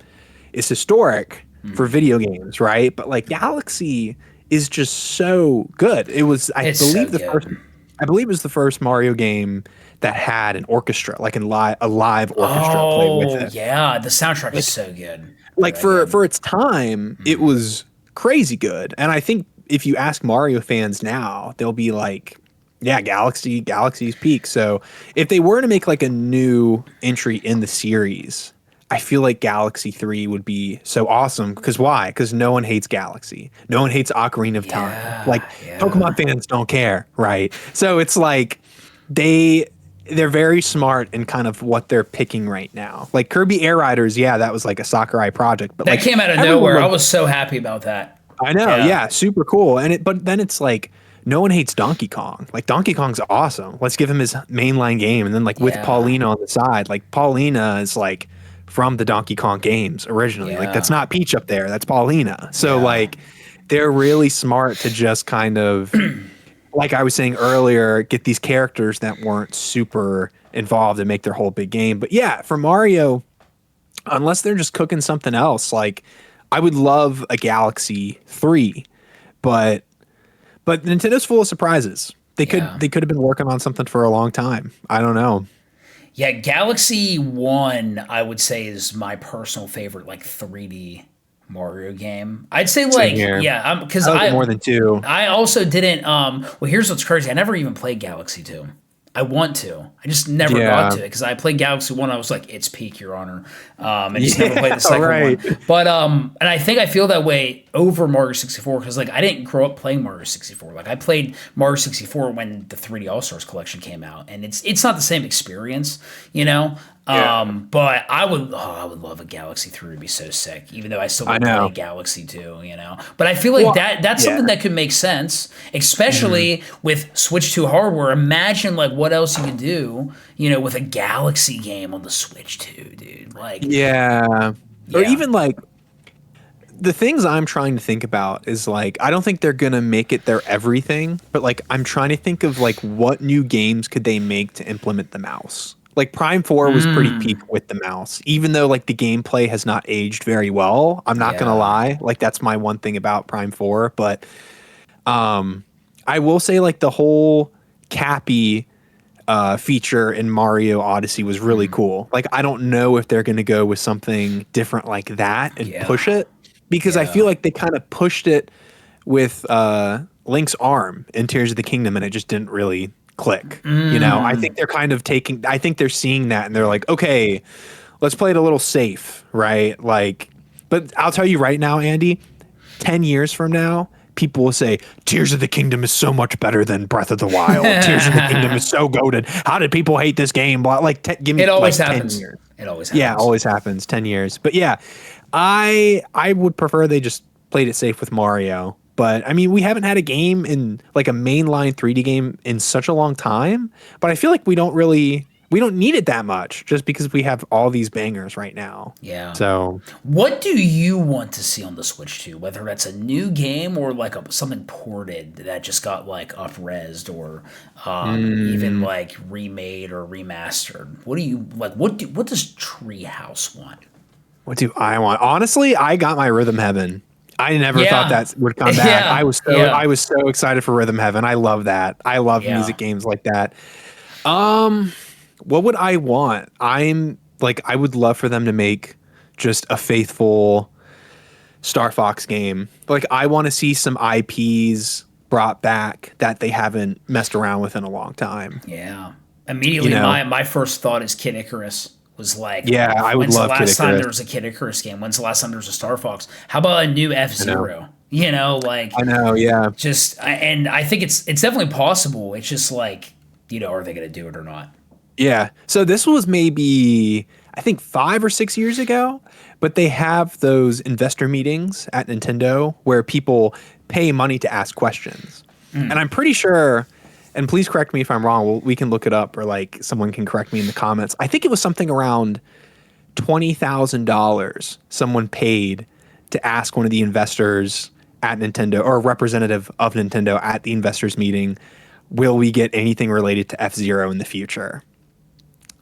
is historic for video games, right? But like Galaxy is just so good. It was I believe it was the first Mario game that had an orchestra, like a live orchestra play with it. Yeah, the soundtrack is so good. Like for its time, it was crazy good. And I think if you ask Mario fans now, they'll be like, yeah, Galaxy's peak. So if they were to make like a new entry in the series, I feel like Galaxy 3 would be so awesome. Because why? Because no one hates Galaxy. No one hates Ocarina of Time. Like Pokemon fans don't care, right? So it's like they're very smart in kind of what they're picking right now. Like Kirby Air Riders, that was like a Sakurai project, but that like came out of nowhere. I was so happy about that. I know, super cool. But then it's like no one hates Donkey Kong. Like Donkey Kong's awesome. Let's give him his mainline game, and then like with Paulina on the side, like Paulina is like from the Donkey Kong games originally. Like, that's Yeah. not Peach up there, that's Paulina. So Yeah. like, they're really smart to just kind of, like I was saying earlier, get these characters that weren't super involved and make their whole big game. But yeah, for Mario, unless they're just cooking something else, like, I would love a Galaxy 3, but Nintendo's full of surprises. They could have been working on something for a long time. I don't know. Yeah, Galaxy 1, I would say, is my personal favorite, like, 3D Mario game. I'd say, like, yeah, because I like it more than 2. I also didn't, well, here's what's crazy. I never even played Galaxy 2. I want to. I just never got to it because I played Galaxy 1. I was like, it's peak, Your Honor. And just never played the second one. But, and I think I feel that way over Mario 64 because, like, I didn't grow up playing Mario 64. Like, I played Mario 64 when the 3D All-Stars collection came out. And it's not the same experience, you know? But I would love a Galaxy 3 to be so sick, even though I still would play Galaxy 2, you know. But I feel like that's something that could make sense, especially with Switch 2 hardware. Imagine like what else you could do, you know, with a Galaxy game on the Switch 2, dude. Like or even like the things I'm trying to think about is like, I don't think they're gonna make it their everything, but like I'm trying to think of like what new games could they make to implement the mouse. Like Prime 4 was pretty peak with the mouse, even though like the gameplay has not aged very well. I'm not gonna lie, like that's my one thing about Prime 4. But I will say like the whole Cappy feature in Mario Odyssey was really cool. Like I don't know if they're gonna go with something different like that and push it, because I feel like they kind of pushed it with Link's arm in Tears of the Kingdom, and it just didn't really click. You know, I think they're kind of I think they're seeing that and they're like, okay, let's play it a little safe, right? Like, but I'll tell you right now, Andy, 10 years from now, people will say Tears of the Kingdom is so much better than Breath of the Wild. Tears of the Kingdom is so goated. How did people hate this game? Blah, like, give me it always like happens. 10 years. It always happens. Yeah, always happens. 10 years. But yeah, I would prefer they just played it safe with Mario. But I mean, we haven't had a game in like a mainline 3D game in such a long time. But I feel like we don't need it that much just because we have all these bangers right now. Yeah. So what do you want to see on the Switch 2? Whether that's a new game or like something ported that just got like up-resed or even like remade or remastered. What do you like? What does Treehouse want? What do I want? Honestly, I got my Rhythm Heaven. I never thought that would come back. I was so excited for Rhythm Heaven. I love that. I love music games like that. What would I want? I would love for them to make just a faithful Star Fox game. Like I want to see some IPs brought back that they haven't messed around with in a long time. Yeah. Immediately, my first thought is Kid Icarus. Was like, I would love Kid Icarus. When's the last time there was a Kid Icarus game? When's the last time there was a Star Fox? How about a new F-Zero? You know, like I know, yeah. And I think it's definitely possible. It's just like, you know, are they going to do it or not? Yeah. So this was maybe I think 5 or 6 years ago, but they have those investor meetings at Nintendo where people pay money to ask questions, and I'm pretty sure. And please correct me if I'm wrong. We can look it up, or like someone can correct me in the comments. I think it was something around $20,000 someone paid to ask one of the investors at Nintendo or a representative of Nintendo at the investors meeting, will we get anything related to F-Zero in the future?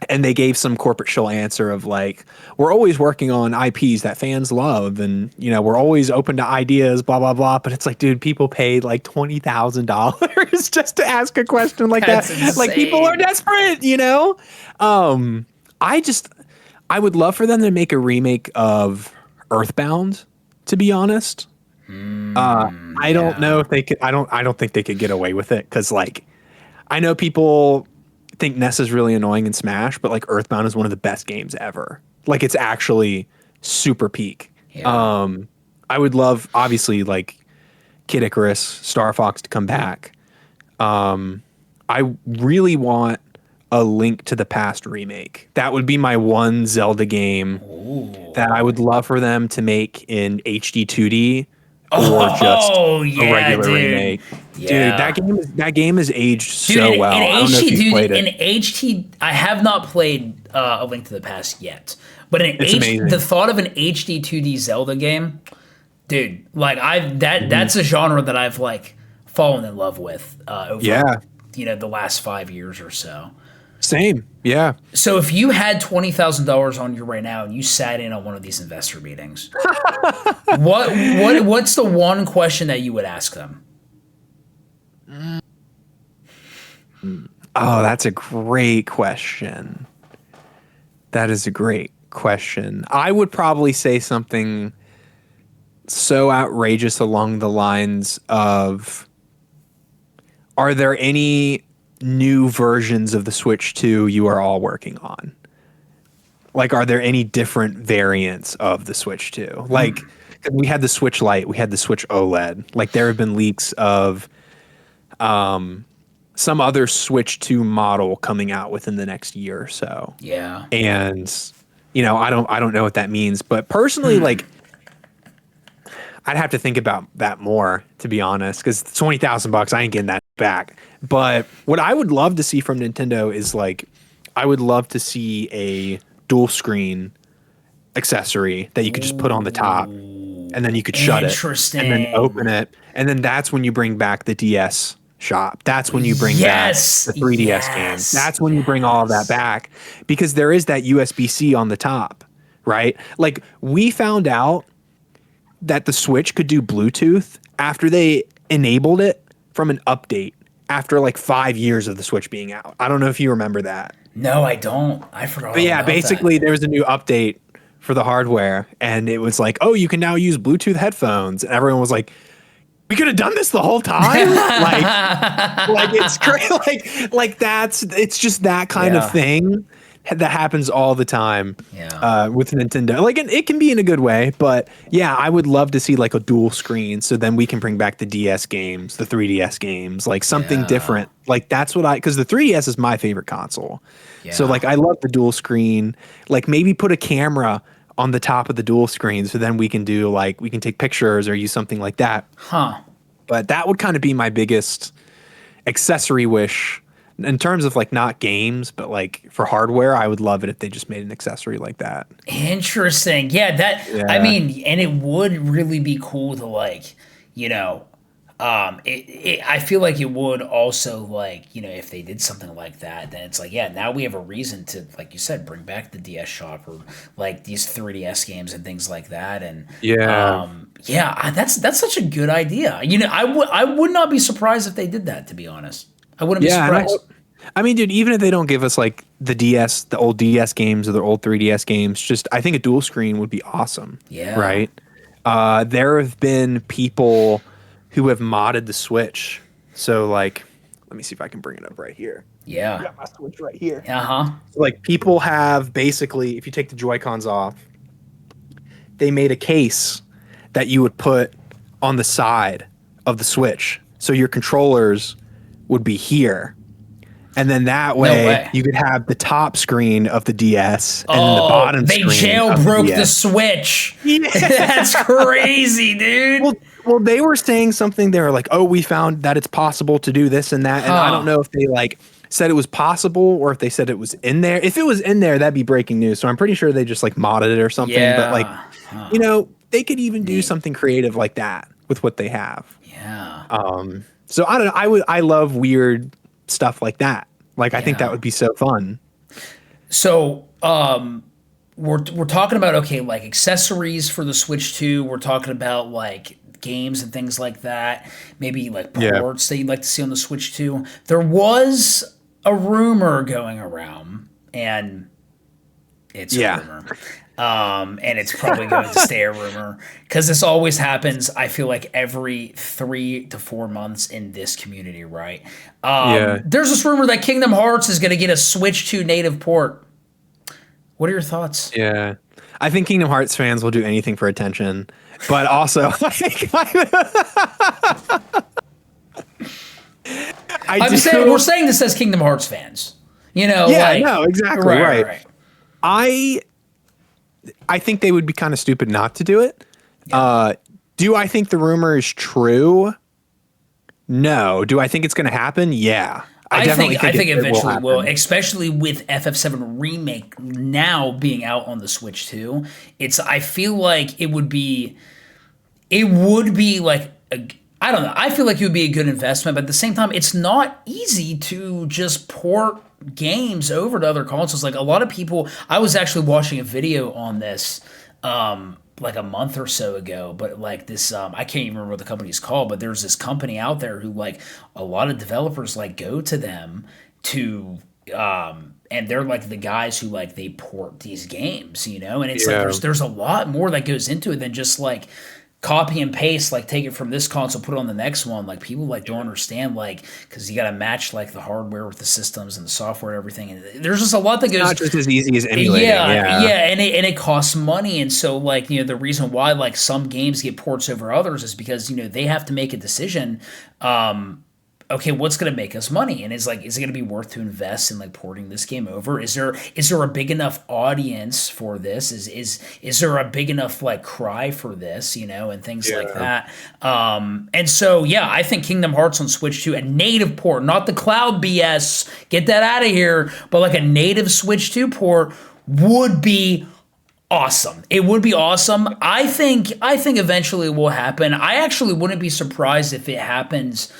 And they gave some corporate shill answer of like, we're always working on IPs that fans love, and you know, we're always open to ideas, blah blah blah. But it's like, dude, people paid like $20,000 just to ask a question like that. Insane. Like people are desperate, you know. I would love for them to make a remake of Earthbound. To be honest, I don't know if they could. I don't think they could get away with it because like, I know people think Ness is really annoying in Smash, but like Earthbound is one of the best games ever. Like it's actually super peak. Yeah. I would love obviously like Kid Icarus, Star Fox to come back. I really want a Link to the Past remake. That would be my one Zelda game that I would love for them to make in HD 2D or just Oh a yeah, regular dude. remake. Yeah. Dude, that game is aged Dude, so well. I don't know if you played it. In HT, I have not played A Link to the Past yet, but It's amazing. the thought of an HD 2D Zelda game, dude, like that's a genre that I've like fallen in love with over the last 5 years or so. Same. Yeah. So if you had $20,000 on you right now and you sat in on one of these investor meetings, what's the one question that you would ask them? Oh, that's a great question. That is a great question. I would probably say something so outrageous along the lines of, are there any new versions of the Switch 2 you are all working on? Like, are there any different variants of the Switch 2? Like, we had the Switch Lite, we had the Switch OLED. Like, there have been leaks of some other Switch 2 model coming out within the next year or so. Yeah. And, I don't know what that means. But personally, like, I'd have to think about that more, to be honest, because $20,000, I ain't getting that back. But what I would love to see from Nintendo is, like, I would love to see a dual screen accessory that you could just put on the top, and then you could shut it and then open it. And then that's when you bring back the DS shop. That's when you bring back the 3DS games. That's when you bring all of that back, because there is that USB-C on the top, right? Like, we found out that the Switch could do Bluetooth after they enabled it from an update after like 5 years of the Switch being out. I don't know if you remember that. No, I don't. I forgot. But yeah, basically there was a new update for the hardware, and it was like, oh, you can now use Bluetooth headphones. And everyone was like, we could have done this the whole time. like it's great. It's just that kind of thing that happens all the time with Nintendo. Like, it can be in a good way, but yeah, I would love to see like a dual screen, so then we can bring back the DS games, the 3DS games, like something different. Like, that's what because the 3DS is my favorite console. Yeah. So like, I love the dual screen. Like, maybe put a camera on the top of the dual screen, so then we can do like, we can take pictures or use something like that. But that would kind of be my biggest accessory wish. In terms of like, not games, but like for hardware, I would love it if they just made an accessory like that. Interesting. Yeah, I mean, and it would really be cool to like, I feel like it would also, like, if they did something like that, then it's like, yeah, now we have a reason to, like you said, bring back the DS shop or like these 3DS games and things like that. And that's such a good idea. I would not be surprised if they did that, to be honest. I wouldn't be surprised. I mean, dude, even if they don't give us like the old DS games or the old 3DS games, just, I think a dual screen would be awesome. Yeah. Right. There have been people who have modded the Switch. So like, let me see if I can bring it up right here. Yeah. I got my Switch right here. So like, people have basically, if you take the Joy-Cons off, they made a case that you would put on the side of the Switch. So your controllers would be here. And then that way, you could have the top screen of the DS and then the bottom screen. They jailbroke the Switch. Yeah. That's crazy, dude. Well, they were saying something. They were like, oh, we found that it's possible to do this and that. And I don't know if they like said it was possible or if they said it was in there. If it was in there, that'd be breaking news. So I'm pretty sure they just like modded it or something. Yeah. But like, they could even do something creative like that with what they have. Yeah. So I don't know. I love weird stuff like that. Like, I think that would be so fun. So, we're talking about, okay, like accessories for the Switch 2. We're talking about like games and things like that. Maybe like ports that you'd like to see on the Switch 2. There was a rumor going around, and it's a rumor. And it's probably going to stay a rumor, because this always happens, I feel like, every 3 to 4 months in this community, right? There's this rumor that Kingdom Hearts is going to get a Switch 2 native port. What are your thoughts? Yeah. I think Kingdom Hearts fans will do anything for attention, but also we're saying this as Kingdom Hearts fans. No, exactly. Right. I think they would be kind of stupid not to do it. Do I think the rumor is true? No. Do I think it's going to happen? Yeah. I think eventually will, especially with FF7 Remake now being out on the Switch too. I feel like it would be like I don't know. I feel like it would be a good investment, but at the same time, it's not easy to just port games over to other consoles. Like a lot of people, I was actually watching a video on this like a month or so ago, but like this I can't even remember what the company's called, but there's this company out there who like a lot of developers like go to them to and they're like the guys who like they port these games, you know, and it's like there's a lot more that goes into it than just like copy and paste, like take it from this console, put it on the next one. Like people like don't understand, like because you got to match like the hardware with the systems and the software and everything. And there's just a lot that goes. Not just as easy as emulating. And it costs money. And so like the reason why like some games get ports over others is because they have to make a decision. Okay, what's going to make us money? And is it going to be worth to invest in like porting this game over? Is there a big enough audience for this? Is there a big enough like cry for this, and things like that? And so, I think Kingdom Hearts on Switch 2, a native port, not the cloud BS, get that out of here, but like a native Switch 2 port would be awesome. It would be awesome. I think eventually it will happen. I actually wouldn't be surprised if it happens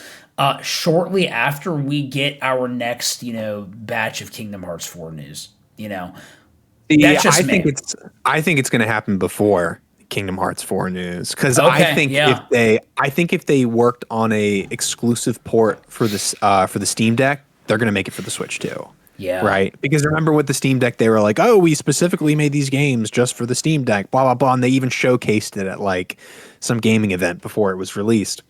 shortly after we get our next, batch of Kingdom Hearts 4 news. That's just me. I think it's going to happen before Kingdom Hearts 4 news because I think if they worked on a exclusive port for the Steam Deck, they're going to make it for the Switch too. Yeah. Right. Because remember with the Steam Deck, they were like, "Oh, we specifically made these games just for the Steam Deck." Blah blah blah, and they even showcased it at like some gaming event before it was released.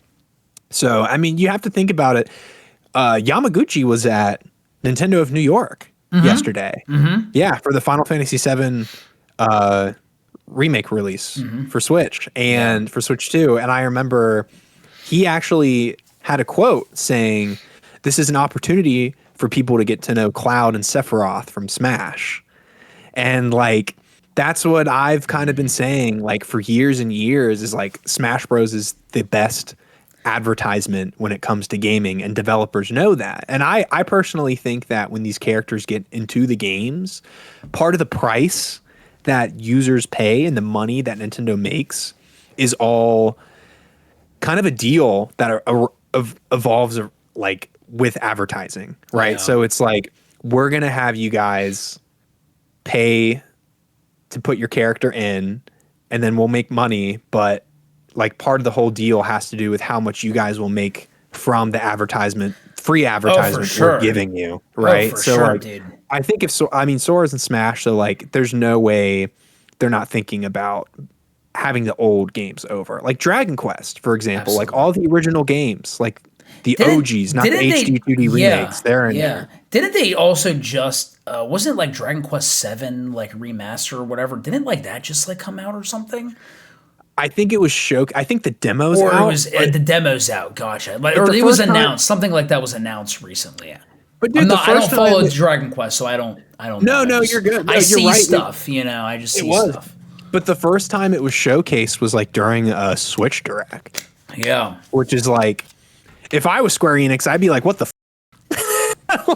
So, I mean, you have to think about it. Yamaguchi was at Nintendo of New York yesterday. Mm-hmm. Yeah, for the Final Fantasy VII remake release for Switch and for Switch 2. And I remember he actually had a quote saying, "This is an opportunity for people to get to know Cloud and Sephiroth from Smash." And like, that's what I've kind of been saying like for years and years is like Smash Bros is the best advertisement when it comes to gaming, and developers know that. And I personally think that when these characters get into the games, part of the price that users pay and the money that Nintendo makes is all kind of a deal that evolves like with advertising, right? Yeah. So it's like, we're gonna have you guys pay to put your character in, and then we'll make money, but like part of the whole deal has to do with how much you guys will make from the free advertisement we're giving you, right? Dude. I think Sora's and Smash, so like there's no way they're not thinking about having the old games over. Like Dragon Quest, for example, like all the original games, like the OGs, not the HD 2D remakes, they're in there. Didn't they also just wasn't it like Dragon Quest 7 like remaster or whatever? Didn't like that just like come out or something? I think it was I think the demo's out. Or it was the demo's out. Gotcha. Or it was announced. Something like that was announced recently. Yeah. But dude, I don't follow Dragon Quest, so I don't know. No, you're good. No, I see stuff. I just see stuff. But the first time it was showcased was like during a Switch Direct. Yeah. Which is like, if I was Square Enix, I'd be like, what the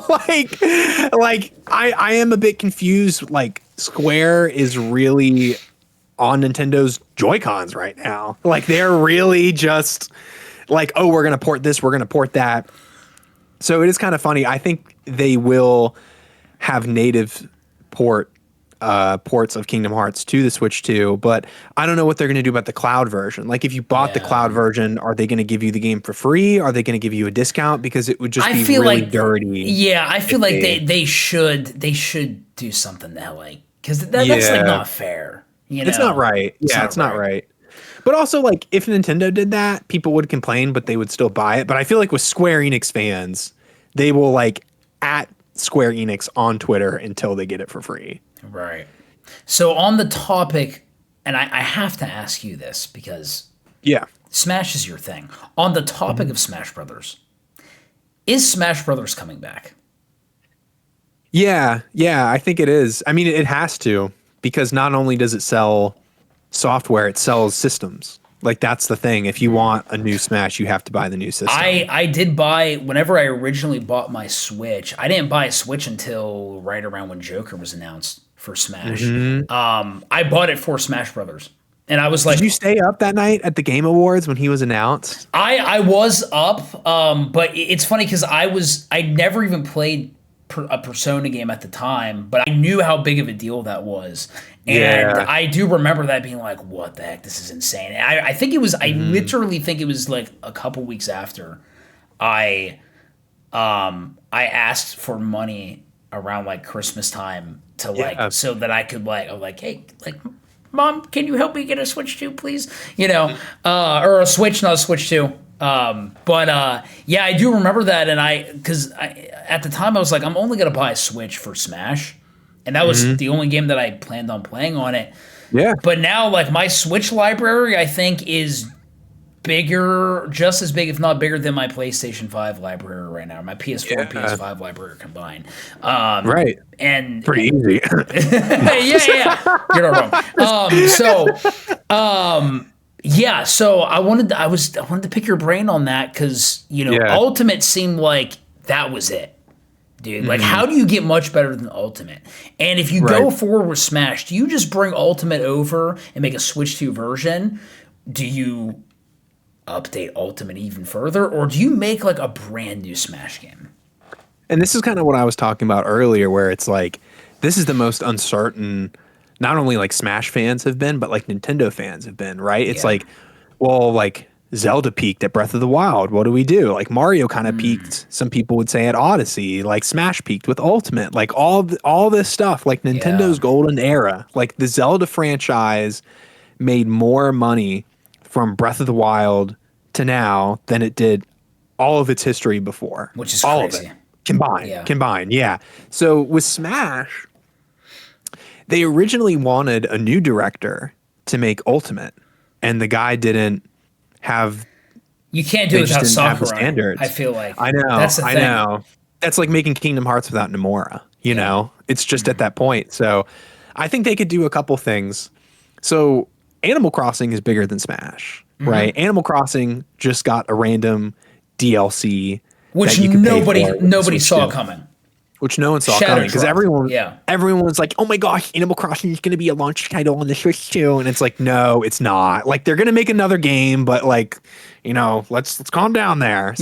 like I am a bit confused. Like Square is really on Nintendo's Joy-Cons right now. Like they're really just like, oh, we're going to port this, we're going to port that. So it is kind of funny. I think they will have native ports of Kingdom Hearts to the Switch 2, but I don't know what they're going to do about the cloud version. Like if you bought the cloud version, are they going to give you the game for free? Are they going to give you a discount? Because it would just be really dirty. Yeah, I feel like they should do something that like, because that's like not fair. It's not right. It's not right. But also, like, if Nintendo did that, people would complain, but they would still buy it. But I feel like with Square Enix fans, they will, like, at Square Enix on Twitter until they get it for free. Right. So on the topic, and I have to ask you this because Smash is your thing. On the topic of Smash Brothers, is Smash Brothers coming back? Yeah, I think it is. I mean, it has to. Because not only does it sell software, it sells systems. Like that's the thing. If you want a new Smash, you have to buy the new system. I did buy, whenever I originally bought my Switch, I didn't buy a Switch until right around when Joker was announced for Smash. I bought it for Smash Brothers. And I was like, did you stay up that night at the Game Awards when he was announced? I was up, but it's funny because I never even played a Persona game at the time, but I knew how big of a deal that was. And I do remember that being like, what the heck, this is insane. And I think it was, I literally think it was like a couple weeks after I asked for money around like Christmas time to like, so that I could like, I'm like, hey, like, Mom, can you help me get a Switch 2, please? You know, or a Switch, not a Switch 2. Yeah, I do remember that, and because at the time I was like, I'm only gonna buy a Switch for Smash, and that was the only game that I planned on playing on it. Yeah. But now, like, my Switch library, I think is bigger, just as big, if not bigger, than my PlayStation 5 library right now. My PS4 and PS5 library combined. Right. And pretty easy. yeah. You're not wrong. Yeah, so I wanted to pick your brain on that because, you know, Ultimate seemed like that was it, dude. Like, how do you get much better than Ultimate? And if you go forward with Smash, do you just bring Ultimate over and make a Switch 2 version? Do you update Ultimate even further, or do you make like a brand new Smash game? And this is kind of what I was talking about earlier, where it's like, this is the most uncertain, not only like Smash fans have been, but like Nintendo fans have been, right? It's like, well, like Zelda peaked at Breath of the Wild. What do we do? Like Mario kind of peaked, some people would say, at Odyssey. Like Smash peaked with Ultimate. Like all this stuff, like Nintendo's golden era. Like the Zelda franchise made more money from Breath of the Wild to now than it did all of its history before. Which is all crazy. of it combined. Yeah. So with Smash, they originally wanted a new director to make Ultimate, and the guy didn't have. You can't do it without Sakurai. I feel like I know. That's the thing. I know. That's like making Kingdom Hearts without Nomura. You know, it's just at that point. So I think they could do a couple things. So Animal Crossing is bigger than Smash, right? Animal Crossing just got a random DLC, which nobody saw coming. Which no one saw coming because everyone was like, "Oh my gosh, Animal Crossing is going to be a launch title on the Switch too," and it's like, no, it's not. Like they're going to make another game, but like, you know, let's calm down there.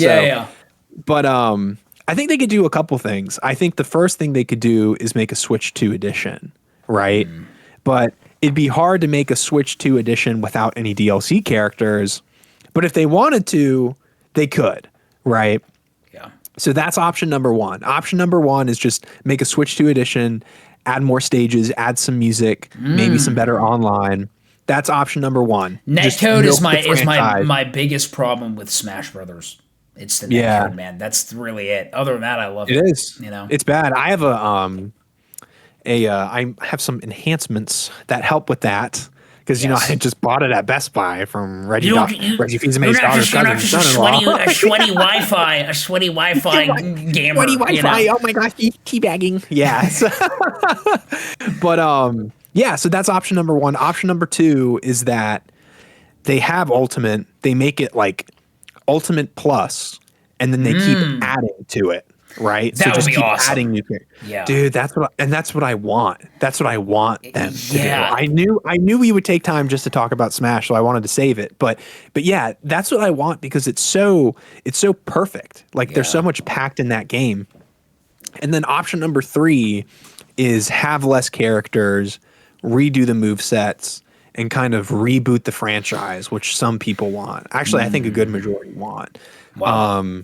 But I think they could do a couple things. I think the first thing they could do is make a Switch 2 edition, right? But it'd be hard to make a Switch 2 edition without any DLC characters. But if they wanted to, they could, right? So that's option number one. Option number one is just make a Switch 2 edition, add more stages, add some music, maybe some better online. That's option number one. Netcode is my biggest problem with Smash Brothers. It's the netcode, man. That's really it. Other than that, I love it. It is. You know, it's bad. I have I have some enhancements that help with that. Because, you know, I just bought it at Best Buy from Reggie Fils-Aimé's daughter's cousin, son-in-law. A sweaty Wi-Fi gamer. Sweaty Wi-Fi. Oh my gosh, teabagging. Yeah. So that's option number one. Option number two is that they have Ultimate. They make it like Ultimate Plus, and then they keep adding to it. Right. That would be awesome. Adding new characters. Yeah. Dude, that's what I want. That's what I want them to do. I knew we would take time just to talk about Smash, so I wanted to save it. But yeah, that's what I want because it's so perfect. Like there's so much packed in that game. And then option number three is have less characters, redo the movesets, and kind of reboot the franchise, which some people want. Actually, I think a good majority want. Wow.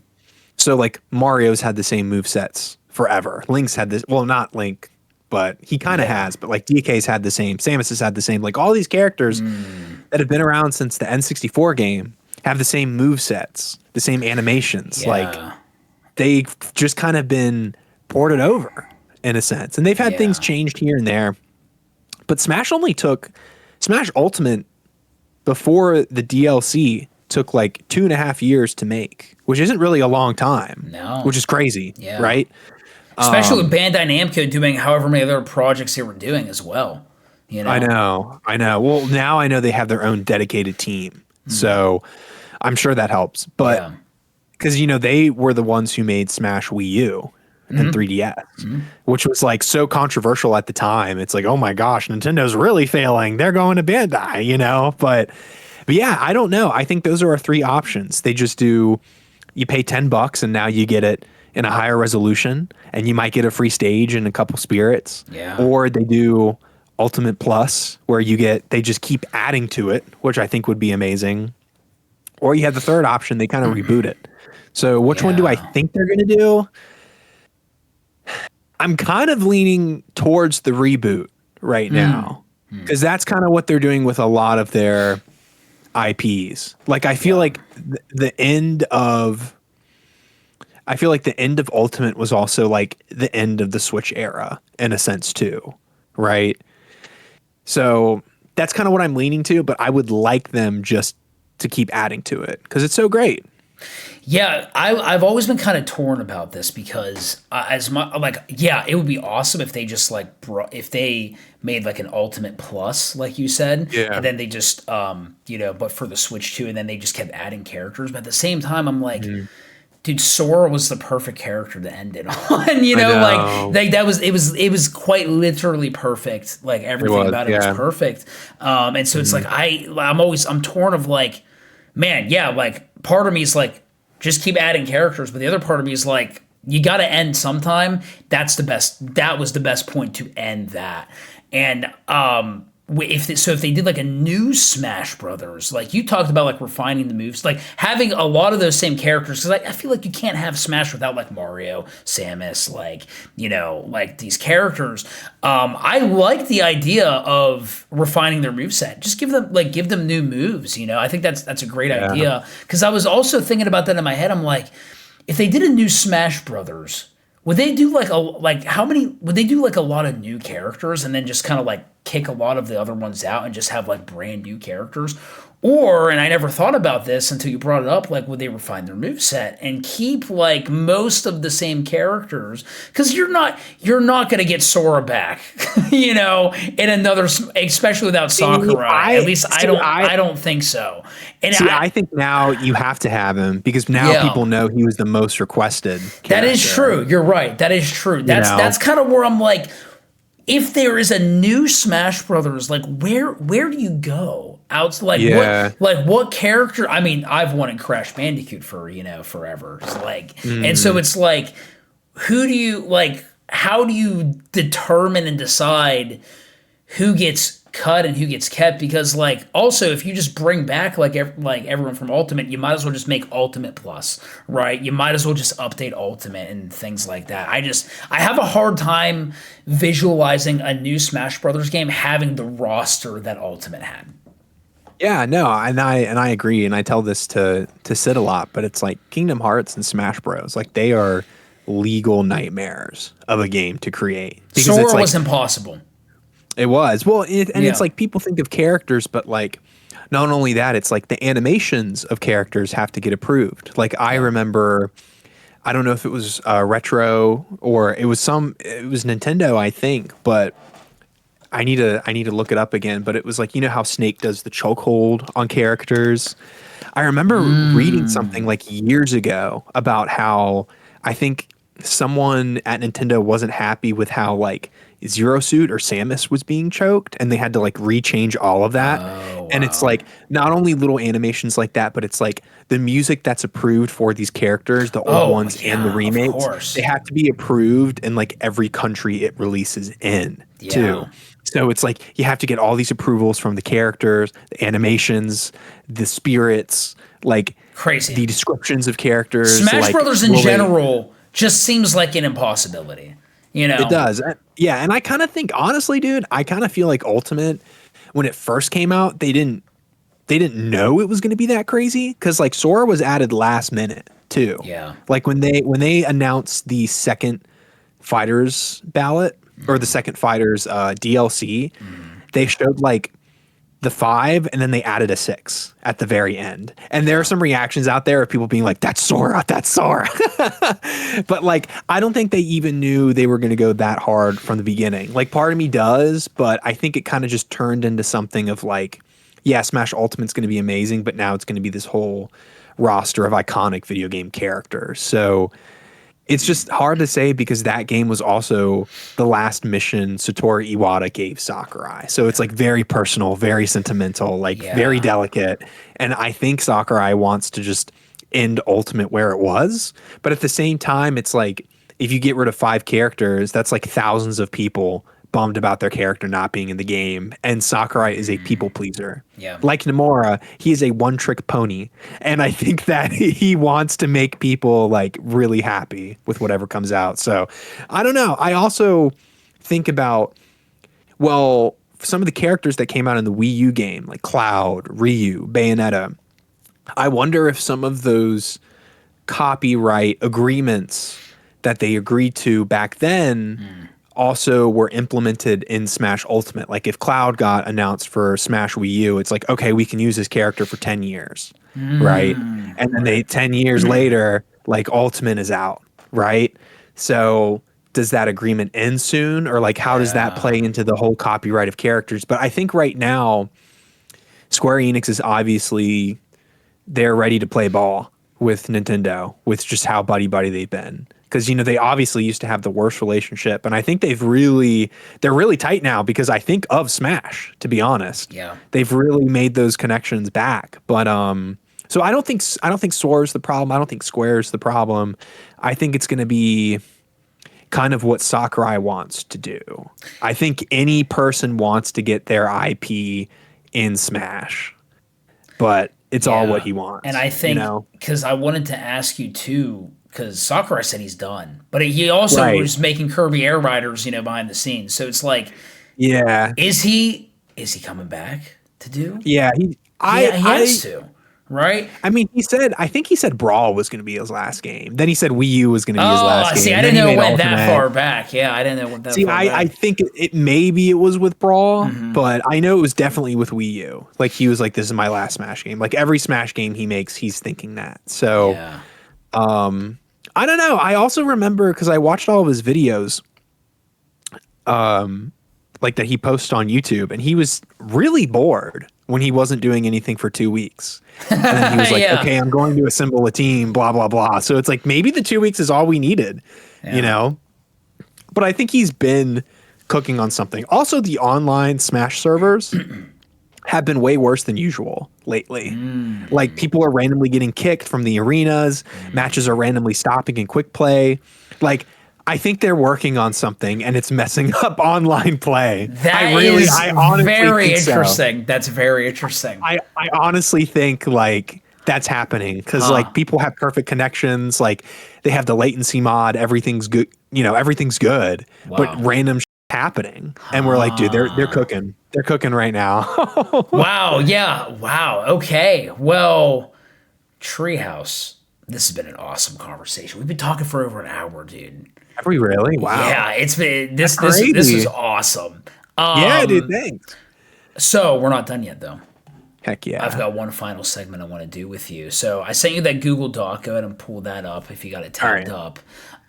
So like Mario's had the same movesets forever. Link's had this, well, not Link, but he kind of has, but like DK's had the same, Samus has had the same, like all these characters that have been around since the N64 game have the same movesets, the same animations. Like they've just kind of been ported over in a sense. And they've had things changed here and there. But Smash Ultimate before the DLC took like 2.5 years to make, which isn't really a long time. No. Which is crazy, right? Especially with Bandai Namco doing however many other projects they were doing as well. You know? I know. Well, now I know they have their own dedicated team So I'm sure that helps. But because, they were the ones who made Smash Wii U and 3DS, which was like so controversial at the time. It's like, oh my gosh, Nintendo's really failing. They're going to Bandai, but yeah, I don't know. I think those are our three options. They just do, you pay $10 and now you get it in a higher resolution and you might get a free stage and a couple spirits. Yeah. Or they do Ultimate Plus where they just keep adding to it, which I think would be amazing. Or you have the third option, they kind of reboot it. So which one do I think they're going to do? I'm kind of leaning towards the reboot right now because that's kind of what they're doing with a lot of their IPs. Like I feel like the end of Ultimate was also like the end of the Switch era in a sense too, right? So that's kind of what I'm leaning to, but I would like them just to keep adding to it because it's so great. Yeah, I've always been kind of torn about this because it would be awesome if they just if they made like an Ultimate Plus, like you said, and then they just but for the Switch 2, and then they just kept adding characters. But at the same time, I'm like, dude, Sora was the perfect character to end it on. Like it was quite literally perfect. Like everything about it was perfect. And so it's like I'm torn of like, man, yeah, like part of me is like, just keep adding characters, but the other part of me is like, you got to end sometime. That was the best point to end that. And if they did like a new Smash Brothers, like you talked about, like refining the moves, like having a lot of those same characters, because I feel like you can't have Smash without like Mario, Samus, like like these characters. I like the idea of refining their moveset. Just give them new moves. I think that's a great idea, because I was also thinking about that in my head. I'm like, if they did a new Smash Brothers, would they do would they do like a lot of new characters and then just kind of like kick a lot of the other ones out and just have like brand new characters? Or, and I never thought about this until you brought it up, like would they refine their moveset and keep like most of the same characters? Because you're not going to get Sora back, in another, especially without Sakurai. At least I don't think so. And I think now you have to have him because now people know he was the most requested character. That is true. You're right. That is true. That's kind of where I'm like, if there is a new Smash Brothers, like where do you go? Out what character? I mean, I've wanted Crash Bandicoot for forever. It's like, and so it's like, who do you like? How do you determine and decide who gets cut and who gets kept? Because like, also if you just bring back like everyone from Ultimate, you might as well just make Ultimate Plus, right? You might as well just update Ultimate and things like that. I have a hard time visualizing a new Smash Brothers game having the roster that Ultimate had. Yeah, no, and I agree, and I tell this to Sid a lot, but it's like Kingdom Hearts and Smash Bros. Like they are legal nightmares of a game to create. Sora was impossible. It was. Well, it's like people think of characters, but like not only that, it's like the animations of characters have to get approved. Like I remember, I don't know if it was Retro or it was Nintendo, I think, but I need to look it up again. But it was like, how Snake does the chokehold on characters. I remember reading something like years ago about how I think someone at Nintendo wasn't happy with how like Zero Suit or Samus was being choked, and they had to like rechange all of that. Oh, wow. And it's like not only little animations like that, but it's like the music that's approved for these characters, the old ones and the remakes, they have to be approved in like every country it releases in too. So it's like you have to get all these approvals from the characters, the animations, the spirits, like crazy, the descriptions of characters. Smash Brothers in general just seems like an impossibility. It does. Yeah, and I kind of think, honestly, dude, I kind of feel like Ultimate, when it first came out, they didn't know it was going to be that crazy, because like Sora was added last minute too. Yeah. Like when they announced the second Fighters ballot or the second Fighters DLC, they showed like the 5 and then they added a 6 at the very end. And there are some reactions out there of people being like, that's Sora. But like, I don't think they even knew they were going to go that hard from the beginning. Like part of me does, but I think it kind of just turned into something of like, yeah, Smash Ultimate's going to be amazing, but now it's going to be this whole roster of iconic video game characters. So it's just hard to say because that game was also the last mission Satoru Iwata gave Sakurai. So it's like very personal, very sentimental, like very delicate. And I think Sakurai wants to just end Ultimate where it was. But at the same time, it's like if you get rid of 5 characters, that's like thousands of people bummed about their character not being in the game. And Sakurai is a people pleaser. Yeah. Like Nomura, he is a one-trick pony. And I think that he wants to make people like really happy with whatever comes out. So I don't know. I also think about, well, some of the characters that came out in the Wii U game, like Cloud, Ryu, Bayonetta, I wonder if some of those copyright agreements that they agreed to back then also were implemented in Smash Ultimate. Like if Cloud got announced for Smash Wii U, it's like, okay, we can use his character for 10 years, right? And then 10 years later, like Ultimate is out, right? So does that agreement end soon? Or like how does that play into the whole copyright of characters? But I think right now, Square Enix is obviously, they're ready to play ball with Nintendo, with just how buddy-buddy they've been. Because, you know, they obviously used to have the worst relationship. And I think they're really tight now because I think of Smash, to be honest. Yeah. They've really made those connections back. But so I don't think Sora's the problem. I don't think Square's the problem. I think it's going to be kind of what Sakurai wants to do. I think any person wants to get their IP in Smash. But it's all what he wants. And I think, because I wanted to ask you too, because Sakurai said he's done, but he also was making Kirby Air Riders, behind the scenes. So it's like, is he coming back to do? Yeah, he has to, right? I mean, I think he said Brawl was going to be his last game. Then he said Wii U was going to be his last game. See, I didn't know it went that far back. Yeah, I didn't know it went that far back. I think it maybe it was with Brawl, but I know it was definitely with Wii U. Like he was like, this is my last Smash game. Like every Smash game he makes, he's thinking that. So, I don't know. I also remember because I watched all of his videos, like that he posts on YouTube, and he was really bored when he wasn't doing anything for 2 weeks. And then he was like, okay, I'm going to assemble a team, blah, blah, blah. So it's like maybe the 2 weeks is all we needed, But I think he's been cooking on something. Also, the online Smash servers have been way worse than usual lately. Like people are randomly getting kicked from the arenas, matches are randomly stopping in quick play. Like I think they're working on something and it's messing up online play. I honestly very interesting. So. That's very interesting. I honestly think like that's happening because like people have perfect connections. Like they have the latency mod. Everything's good. Everything's good, but random happening. And we're like, dude, they're cooking. They're cooking right now. Wow. Yeah. Wow. Okay. Well, Treehouse, this has been an awesome conversation. We've been talking for over an hour, dude. Have we really? Wow. Yeah, it's been this is awesome. Yeah, dude, thanks. So we're not done yet though. Heck yeah. I've got one final segment I want to do with you. So I sent you that Google Doc. Go ahead and pull that up if you got it tabbed up.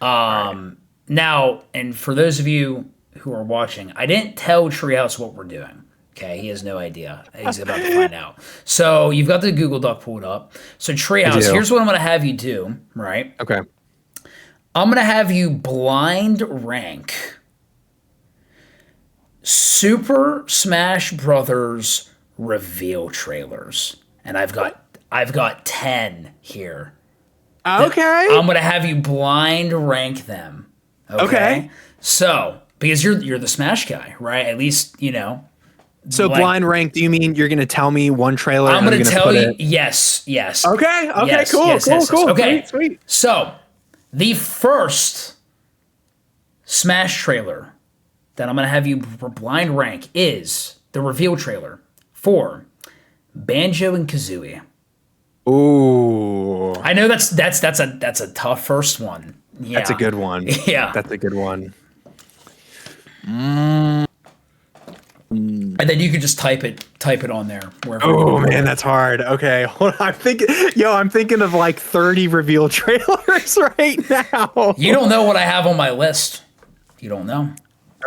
Now, and for those of you who are watching, I didn't tell Treehouse what we're doing. Okay, he has no idea. He's about to find out. So you've got the Google Doc pulled up. So Treehouse, here's what I'm going to have you do, right? Okay. I'm going to have you blind rank Super Smash Brothers reveal trailers. And I've got 10 here. Okay. I'm going to have you blind rank them. Okay. So, because you're the Smash guy, right? At least, So blind rank, do you mean you're going to tell me one trailer? I'm going to tell you. Yes. Okay. Yes, cool. yes, Cool. yes, Cool. Okay. Sweet. So the first Smash trailer that I'm going to have you blind rank is the reveal trailer for Banjo and Kazooie. Ooh. I know that's a tough first one. Yeah. That's a good one. Yeah. That's a good one. And then you can just type it on there. Oh man, that's hard. Okay, hold on. I'm thinking of like 30 reveal trailers right now. You don't know what I have on my list. You don't know.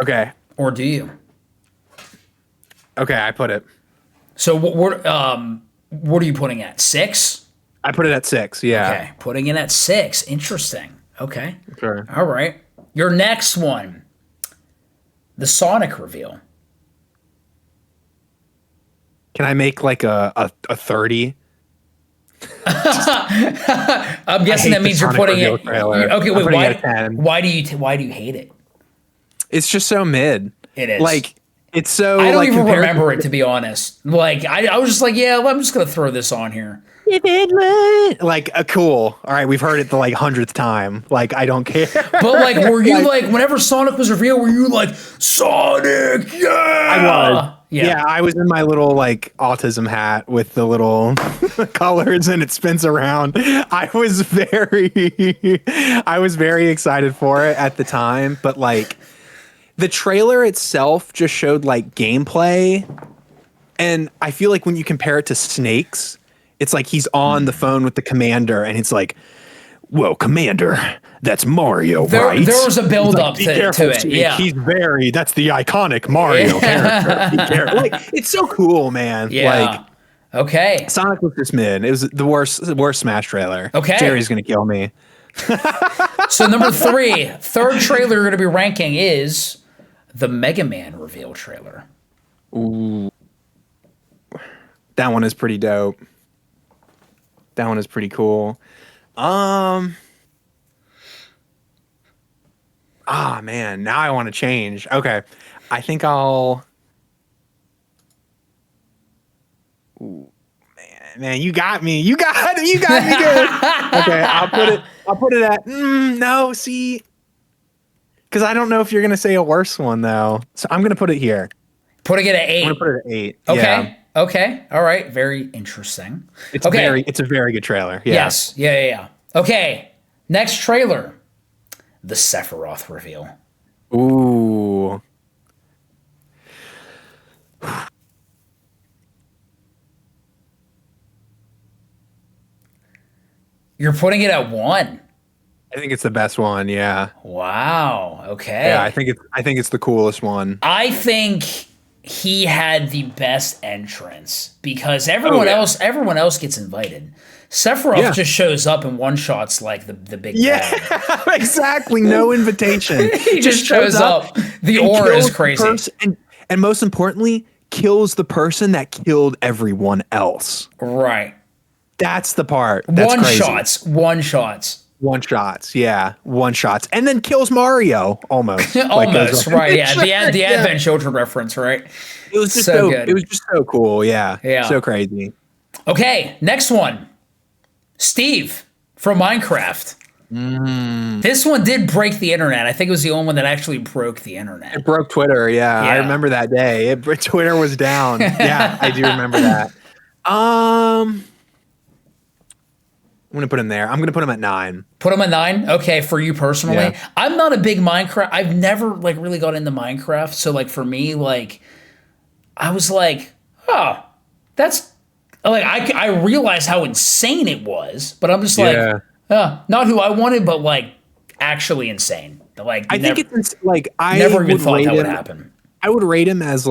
Okay. Or do you? Okay, I put it. So what are you putting at 6? I put it at 6. Yeah. Okay, putting it at 6. Interesting. Okay. Sure. All right. Your next one, the Sonic reveal. Can I make like a 30? I'm guessing that means you're putting it. Okay, wait. Why do you hate it? It's just so mid. It is. Like it's so. I don't even remember it, to be honest. Like I was just like, yeah, I'm just gonna throw this on here. Like cool. All right, we've heard it the like 100th time. Like I don't care. But like, were you like whenever Sonic was revealed, were you like Sonic? Yeah. I was. Yeah, I was in my little like autism hat with the little colors and it spins around. I was very excited for it at the time, but like the trailer itself just showed like gameplay, and I feel like when you compare it to Snake's, it's like he's on the phone with the commander and it's like, "Well, Commander, that's Mario, right?" There was a build up to it. Snake. Yeah. That's the iconic Mario character. Like, it's so cool, man. Yeah. Like, okay. Sonic was just mid. It was the worst Smash trailer. Okay. Jerry's going to kill me. So number 3, third trailer you're going to be ranking is the Mega Man reveal trailer. Ooh. That one is pretty dope. That one is pretty cool. Man, now I want to change. Okay. I think I'll. Ooh, man, you got me. You got me good. Okay, I'll put it at no, see. Because I don't know if you're gonna say a worse one though. So I'm gonna put it here. Putting it at 8. I'm gonna put it at 8. Okay. Yeah. Okay. All right. Very interesting. It's a very good trailer. Yeah. Yes. Yeah. Okay. Next trailer. The Sephiroth reveal. Ooh. You're putting it at 1. I think it's the best one, yeah. Wow. Okay. Yeah, I think it's the coolest one. I think he had the best entrance because everyone else gets invited. Sephiroth just shows up and one-shots like the big bad. Exactly. No invitation. He just shows up. The aura is crazy. And most importantly, kills the person that killed everyone else. Right. That's the part. That's crazy. One-shots. One-shots, yeah. One-shots. And then kills Mario, almost. Almost, right, yeah. The Advent Children reference, right? It was just so good. It was just so cool, yeah. So crazy. Okay, next one. Steve from Minecraft. This one did break the internet. I think it was the only one that actually broke the internet. It broke Twitter, yeah. I remember that day. Twitter was down. Yeah, I do remember that. I'm going to put him there. I'm going to put him at 9. Put him at 9? Okay, for you personally. Yeah. I'm not a big Minecraft. I've never really got into Minecraft. So for me, I was like, oh, that's I realized how insane it was, but I'm just not who I wanted, but actually insane. I think it's I never even thought that would happen. I would rate him as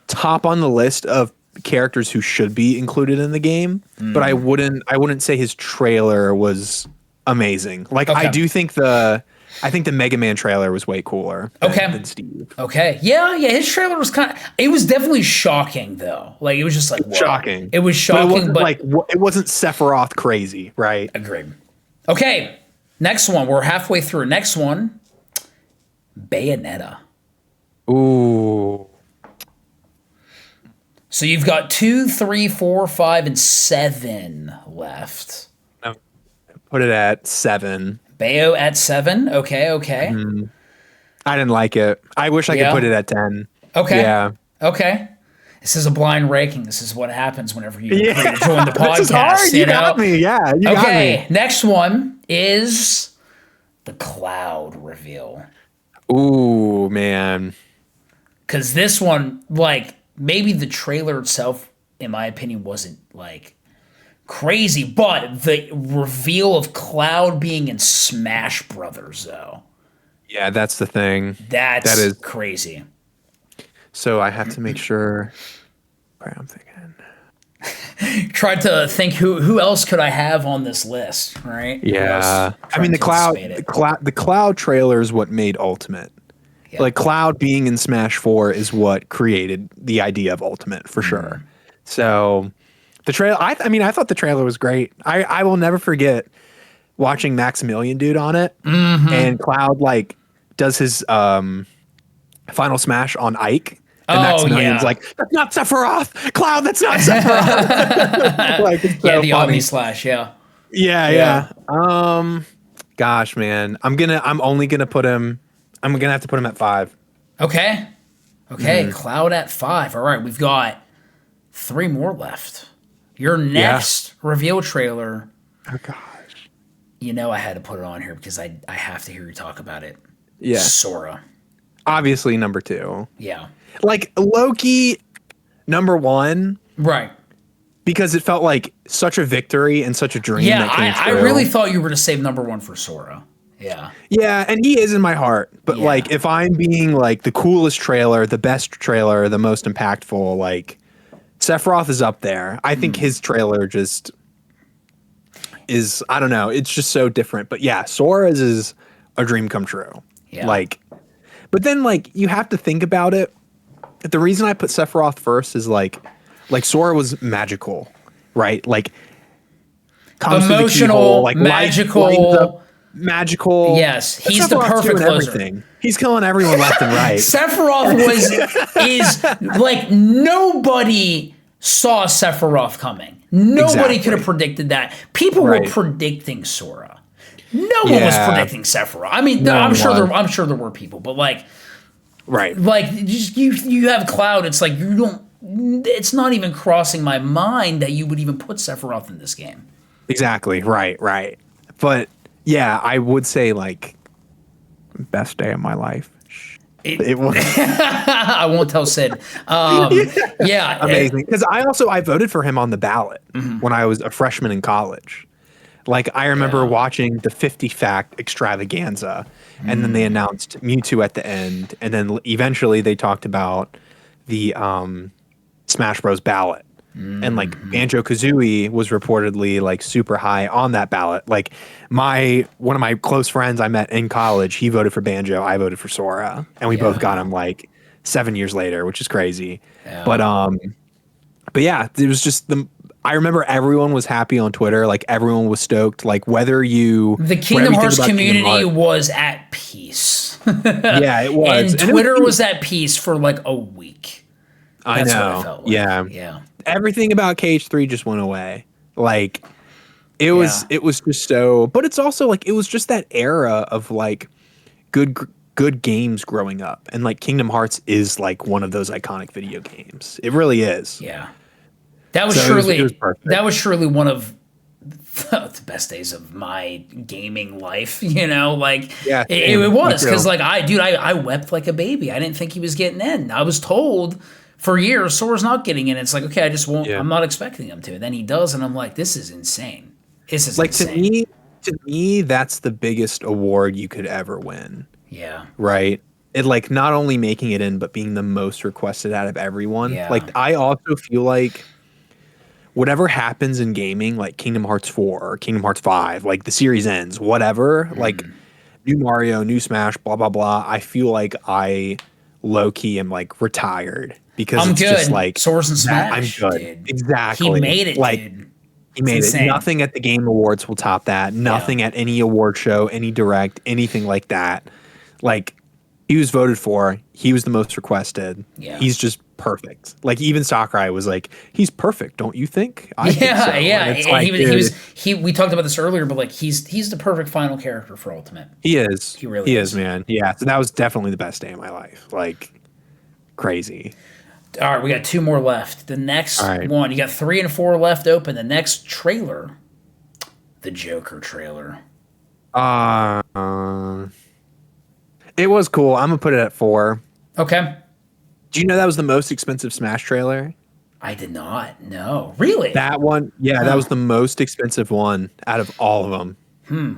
top on the list of characters who should be included in the game, but I wouldn't say his trailer was amazing. I do think the Mega Man trailer was way cooler than Steve. Okay. Yeah, his trailer was it was definitely shocking though. It was just whoa. Shocking. It was shocking, but it wasn't Sephiroth crazy, right? Agreed. Okay. Next one. We're halfway through. Next one. Bayonetta. Ooh. So you've got 2, 3, 4, 5, and 7 left. No, put it at 7. Bayo at 7. Okay. I didn't like it. I wish I could put it at 10. Okay. Yeah. Okay. This is a blind ranking. This is what happens whenever you join the podcast. This is hard. You got me. Yeah. You got me. Next one is the Cloud reveal. Ooh, man. Because this one, maybe the trailer itself, in my opinion, wasn't crazy, but the reveal of Cloud being in Smash Brothers, though. Yeah, that's the thing. That is crazy. So I have to make sure. Okay, I'm thinking. Tried to think who else could I have on this list, right? Yeah. I mean, the Cloud trailer is what made Ultimate. Yeah. Like Cloud being in Smash 4 is what created the idea of Ultimate for sure. So the trailer, I mean, I thought the trailer was great. I will never forget watching Maximilian Dude on it, and Cloud like does his final smash on Ike. And Maximilian's like, that's not Sephiroth! Cloud, that's not Sephiroth! Like, it's so the funny. Omni Slash, yeah. Gosh, man. I'm gonna have to put him at 5. Okay. Cloud at 5. All right, we've got 3 more left. Your next reveal trailer. Oh gosh. You know I had to put it on here because I have to hear you talk about it. Yeah. Sora. Obviously number 2. Yeah. Like Loki number 1. Right. Because it felt like such a victory and such a dream that came true. I really thought you were to save number 1 for Sora. Yeah. Yeah, and he is in my heart. But like if I'm being like the coolest trailer, the best trailer, the most impactful, like Sephiroth is up there. I think his trailer just is, I don't know, it's just so different. But yeah, Sora's is a dream come true. Yeah. Like, but then like you have to think about it. The reason I put Sephiroth first is like Sora was magical, right? Like comes emotional, to the keyhole, like magical, magical. Yes, he's the perfect closer. Everything. He's killing everyone left and right. Sephiroth is like nobody saw Sephiroth coming. Nobody could have predicted that. People were predicting Sora. No one was predicting Sephiroth. I mean, I'm sure there were people, but like. Right. Like you have Cloud, it's like it's not even crossing my mind that you would even put Sephiroth in this game. Exactly. Right. But yeah, I would say like best day of my life. It was I won't tell Sid. Yeah. Amazing. Because I voted for him on the ballot when I was a freshman in college. Like, I remember watching the 50 fact extravaganza, and then they announced Mewtwo at the end, and then eventually they talked about the Smash Bros. Ballot. And, like, Banjo-Kazooie was reportedly, like, super high on that ballot. Like, one of my close friends I met in college, he voted for Banjo, I voted for Sora, and we both got him, like, 7 years later, which is crazy. Yeah. But yeah, it was just I remember everyone was happy on Twitter. Like everyone was stoked. Like the Kingdom Hearts community was at peace. Yeah, it was. And Twitter was at peace for like a week. That's what I felt like. Yeah. Everything about KH3 just went away. Like it was just so, but it's also like, it was just that era of like good games growing up. And like Kingdom Hearts is like one of those iconic video games. It really is. Yeah. That was surely one of the best days of my gaming life, you know, like it was because like I wept like a baby. I didn't think he was getting in. I was told for years Sora's not getting in. It's like, okay, I just won't, I'm not expecting him to. And then he does. And I'm like, this is insane. This is like insane. To me, that's the biggest award you could ever win. Yeah. Right. It like not only making it in, but being the most requested out of everyone. Yeah. Like I also feel like whatever happens in gaming, like Kingdom Hearts 4 or Kingdom Hearts 5, like the series ends, whatever, like new Mario, new Smash, blah, blah, blah. I feel like I low-key am like retired because I'm it's good. Just like Swords and Smash. I'm good. Dude. Exactly. He made it, like, dude. He made it. Nothing at the Game Awards will top that. Nothing at any award show, any direct, anything like that. Like, he was voted for. He was the most requested. Yeah. He's just perfect. Like even Sakurai was like, he's perfect, don't you think? I think so. And like, we talked about this earlier, but like he's the perfect final character for Ultimate. He is. He really is, man. Yeah. So that was definitely the best day of my life. Like crazy. All right, we got 2 more left. The next one, you got 3 and 4 left open. The next trailer, the Joker trailer. It was cool. I'm gonna put it at 4. Okay. Do you know that was the most expensive Smash trailer? I did not know. Really? That one? Yeah, that was the most expensive one out of all of them.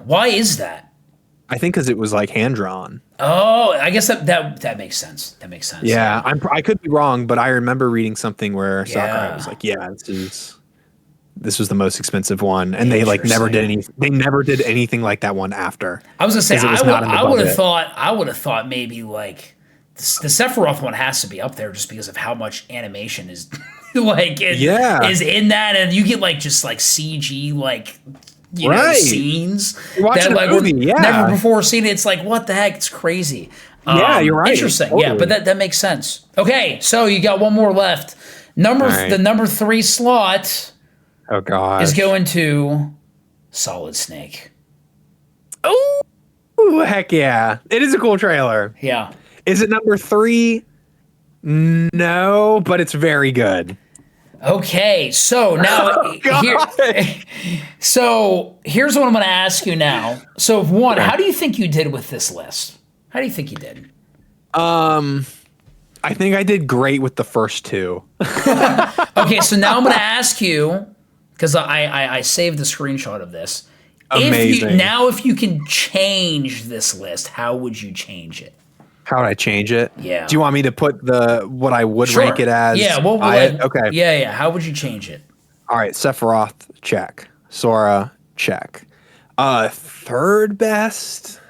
Why is that? I think because it was like hand drawn. Oh, I guess that makes sense. That makes sense. Yeah, I could be wrong, but I remember reading something where Sakurai was Yeah. like, "Yeah, this was the most expensive one," and they like never did any. They never did anything like that one after. I was gonna say Because it was not in the I would have budget. thought maybe like the Sephiroth one has to be up there just because of how much animation is like is in that, and you get like just like CG like you know scenes You're watching that like a movie, were never before seen. It's like what the heck? It's crazy. Yeah, you're right. Interesting. Totally. Yeah, but that makes sense. Okay, so you got one more left. The number 3 slot. Oh god, is going to Solid Snake. Oh heck yeah! It is a cool trailer. Yeah. Is it number 3? No, but it's very good. Okay, so now here's what I'm going to ask you now. So, one, how do you think you did with this list? How do you think you did? I think I did great with the first 2. Okay, so now I'm going to ask you because I saved the screenshot of this. Amazing. If you can change this list, how would you change it? How would I change it? Yeah. Do you want me to put what I would rank it as? Yeah. Okay. Yeah. How would you change it? All right. Sephiroth, check. Sora, check. Third best,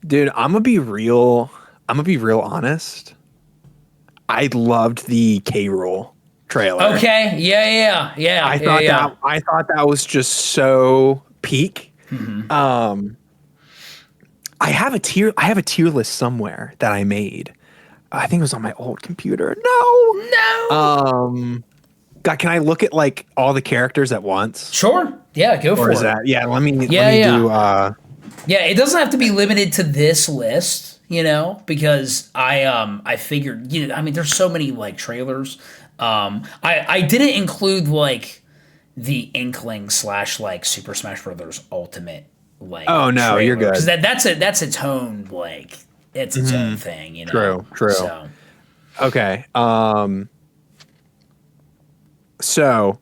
dude. I'm gonna be real honest. I loved the K. Rool trailer. Okay. Yeah. I thought that was just so peak. Mm-hmm. I have a tier list somewhere that I made. I think it was on my old computer. No. God, can I look at like all the characters at once? Sure. Yeah, go for it. Yeah, let me do Yeah, it doesn't have to be limited to this list, you know, because I figured, you know, I mean there's so many like trailers. I didn't include like the Inkling / like Super Smash Brothers Ultimate like oh no, trailer. you're good. Because that's its own like it's its own thing, you know. True. So. Okay. So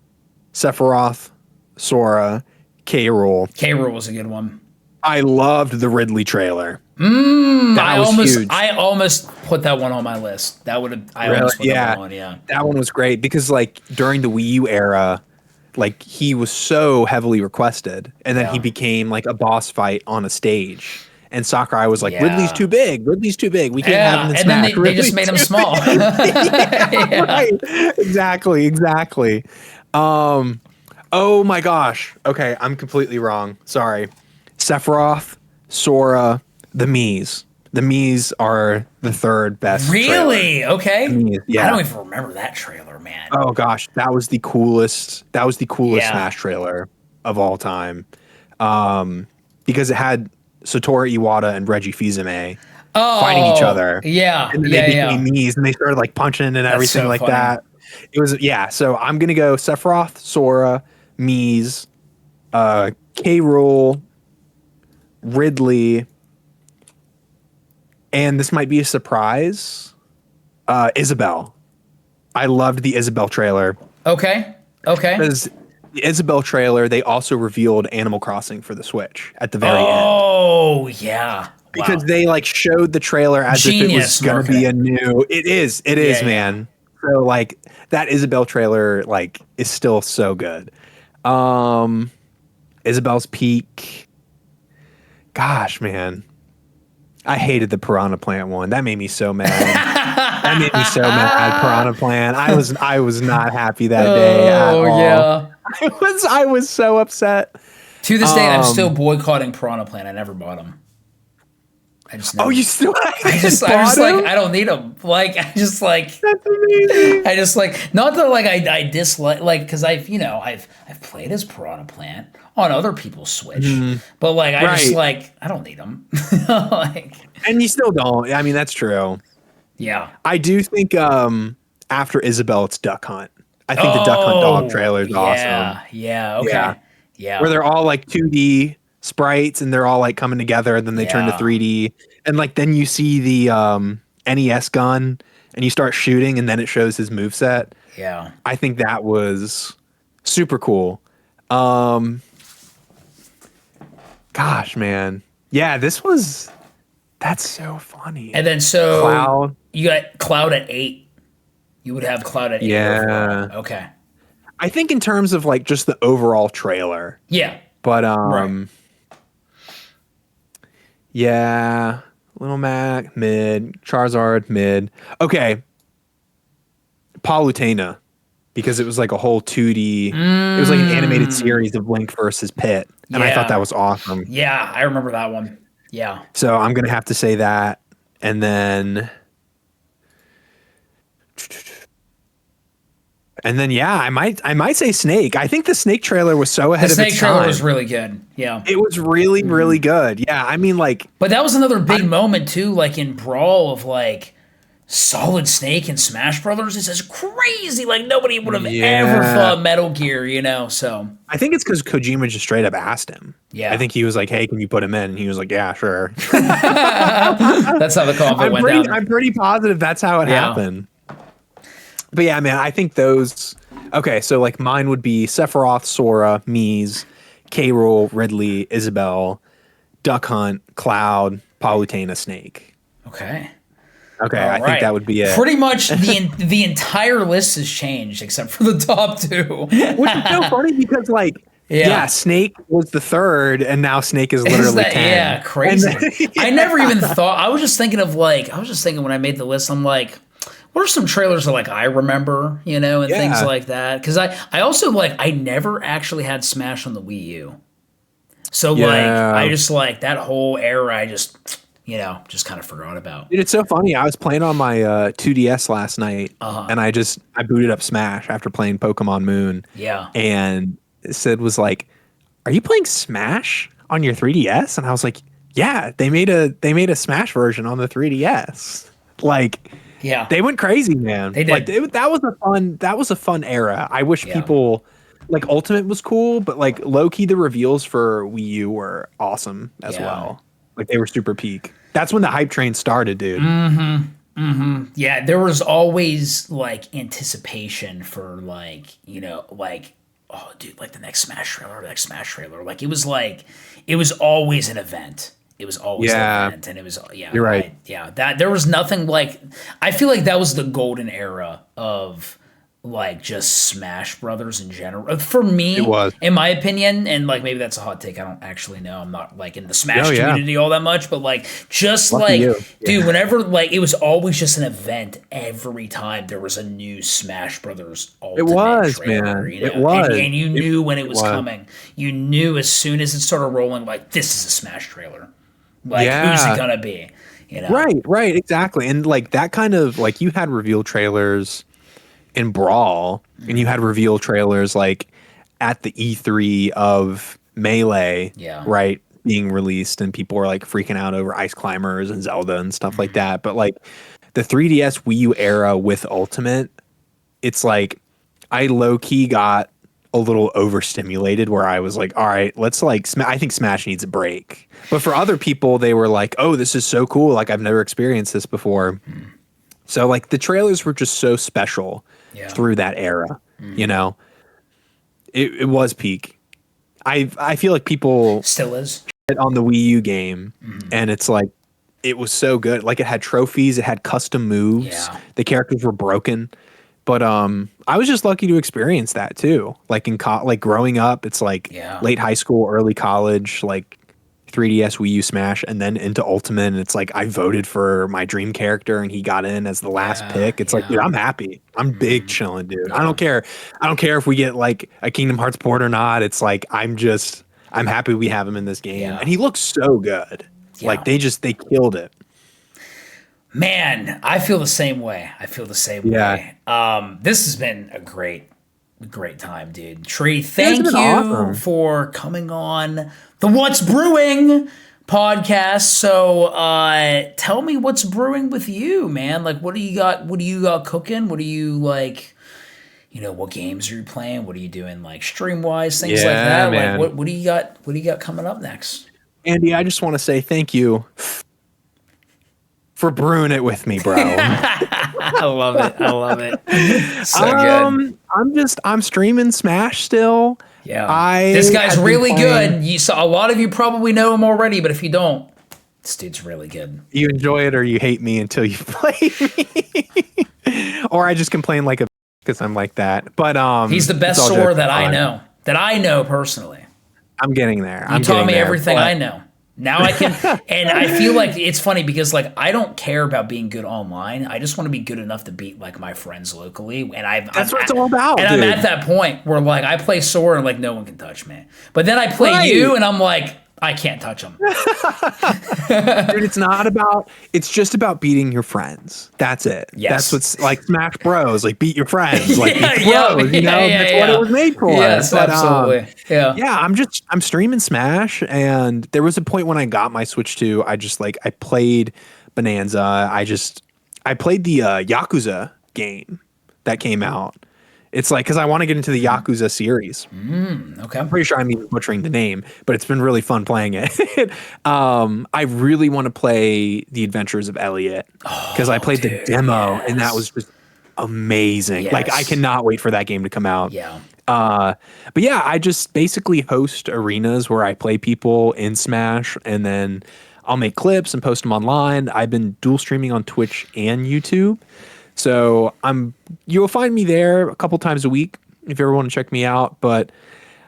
Sephiroth, Sora, K. Rool. K. Rool was a good one. I loved the Ridley trailer. I huge. almost put that one on my list. That would have almost put that one on, yeah. That one was great because like during the Wii U era, like he was so heavily requested, and then he became like a boss fight on a stage. And Sakurai was like, Ridley's too big. We can't have him in Smash. And then they just made him small. Right. Exactly. Oh my gosh. Okay, I'm completely wrong. Sorry. Sephiroth, Sora, the Miis. The Miis are the third best. Really? Trailer. Okay. Miis, yeah. I don't even remember that trailer, man. Oh gosh, that was the coolest. Smash trailer of all time. Because it had Satoru Iwata and Reggie Fils-Aimé fighting each other. Yeah. And then they became Miis and they started like punching and everything so like funny. That. It was so I'm gonna go Sephiroth, Sora, Miis, K. Rool, Ridley, and this might be a surprise. Isabelle. I loved the Isabelle trailer. Okay. Because the Isabelle trailer, they also revealed Animal Crossing for the Switch at the very end. Oh, yeah. Because they like showed the trailer as if it was going to be a new. It is, man. So like that Isabelle trailer like is still so good. Isabelle's Peak. Gosh, man. I hated the Piranha Plant one. That made me so mad. Piranha Plant. I was not happy that day at all. Yeah. I was so upset. To this day, I'm still boycotting Piranha Plant. I never bought them. I just never. Oh, you still? I just like I don't need them. Like I just like. That's amazing. I just like not that like I dislike like because I've played as Piranha Plant on other people's Switch, but like I just like I don't need them. Like, and you still don't. I mean that's true. Yeah, I do think after Isabelle, it's Duck Hunt. I think the Duck Hunt dog trailer is awesome. Yeah. Okay. Yeah. Where they're all like 2D sprites and they're all like coming together, then they turn to 3D, and like then you see the NES gun and you start shooting and then it shows his moveset. Yeah. I think that was super cool. Gosh, man. Yeah, that's so funny. And then so Cloud. you got Cloud at 8. You would have Cloud at 8 Yeah. overall. Okay. I think in terms of like just the overall trailer. Yeah. But Right. yeah, Little Mac mid, Charizard mid. Okay. Palutena, because it was like a whole 2D. It was like an animated series of Link versus Pit, and I thought that was awesome. Yeah, I remember that one. Yeah. So I'm gonna have to say that, and then yeah, I might say Snake. I think the Snake trailer was so ahead of its time. The Snake trailer was really good. Yeah. It was really, really good. Yeah, I mean, like, but that was another big moment too, like in Brawl of like Solid Snake and Smash Brothers is just crazy. Like nobody would have ever thought Metal Gear, you know. So I think it's because Kojima just straight up asked him. Yeah, I think he was like, "Hey, can you put him in?" And he was like, "Yeah, sure." That's how the comment went down. I'm pretty positive that's how it happened. But yeah, man, I think those. Okay, so like mine would be Sephiroth, Sora, Mies, K. Rool, Ridley, Isabelle, Duck Hunt, Cloud, Palutena, Snake. Okay. I think that would be it. Pretty much the entire list has changed except for the top 2. Which is so funny because like Snake was the 3rd and now Snake is literally 10. Yeah, crazy. I never even thought. I was just thinking when I made the list, I'm like, what are some trailers that like I remember, you know, and things like that? Because I also like I never actually had Smash on the Wii U. So like I just like that whole era I just kind of forgot about. Dude, it's so funny. I was playing on my 2DS last night, and I booted up Smash after playing Pokemon Moon. Yeah. And Sid was like, "Are you playing Smash on your 3DS?" And I was like, "Yeah, they made a Smash version on the 3DS." Like, yeah, they went crazy, man. They did. Like, that was a fun era. I wish people like Ultimate was cool, but like low key the reveals for Wii U were awesome as well. Like they were super peak. That's when the hype train started, dude. Yeah, there was always like anticipation for like, you know, like, oh dude, like the next Smash trailer. Like it was always an event. It was always an event, and it was You're right. That there was nothing like. I feel like that was the golden era of like just Smash Brothers in general. For me, it was, in my opinion, and like maybe that's a hot take. I don't actually know. I'm not like in the Smash community all that much, but like just Lucky dude, whenever like it was always just an event every time there was a new Smash Brothers Ultimate trailer, man. You know? It was, and you knew when it was coming. You knew as soon as it started rolling, like this is a Smash trailer. Like who's it gonna be? You know? Right, exactly. And like that kind of like you had reveal trailers in Brawl, and you had reveal trailers like at the E3 of Melee, right, being released, and people were like freaking out over Ice Climbers and Zelda and stuff like that. But like the 3DS Wii U era with Ultimate, it's like I low key got a little overstimulated where I was like, all right, let's like I think Smash needs a break. But for other people, they were like, oh, this is so cool, like I've never experienced this before. So like the trailers were just so special through that era. You know, it was peak. I feel like people still is on the Wii U game, and it's like it was so good. Like it had trophies, it had custom moves, the characters were broken. But I was just lucky to experience that too. Like like growing up, it's like late high school, early college, like 3DS, Wii U, Smash, and then into Ultimate. And it's like I voted for my dream character, and he got in as the last pick. It's like, dude, I'm happy. I'm big chilling, dude. I don't care. I don't care if we get like a Kingdom Hearts port or not. It's like I'm happy we have him in this game, and he looks so good. Like they killed it. Man, I feel the same way. way. This has been a great time, dude. Tree, thank you for coming on the What's Brewing podcast. So tell me what's brewing with you, man. Like what do you got cooking? What do you like, you know, what games are you playing? What are you doing like stream wise, things like that? Man. Like what do you got coming up next? Andy, I just want to say thank you for brewing it with me, bro. I love it. So good. I'm streaming Smash still. Yeah. This guy's really good. You saw a lot of you probably know him already, but if you don't, this dude's really good. You enjoy it or you hate me until you play me. Or I just complain like a because I'm like that. But he's the best sword that I know. That I know personally. I'm getting there. You taught me everything I know. Now I can, and I feel like it's funny because like I don't care about being good online. I just want to be good enough to beat like my friends locally. And that's what it's all about. And dude. I'm at that point where like I play sword and like no one can touch me. But then I play you and I'm like I can't touch them. Dude, it's just about beating your friends. That's it. Yes. That's what's like Smash Bros. Like beat your friends. Like beat the bros, you know, that's what it was made for. Yes, but, absolutely. Yeah, I'm streaming Smash, and there was a point when I got my Switch 2, I played Bonanza. I played the Yakuza game that came out. It's like, because I want to get into the Yakuza series. Okay. I'm pretty sure I'm even butchering the name, but it's been really fun playing it. I really want to play The Adventures of Elliot because I played the demo and that was just amazing. Yes. Like, I cannot wait for that game to come out. Yeah. But yeah, I just basically host arenas where I play people in Smash, and then I'll make clips and post them online. I've been dual streaming on Twitch and YouTube. So you'll find me there a couple times a week if you ever want to check me out. But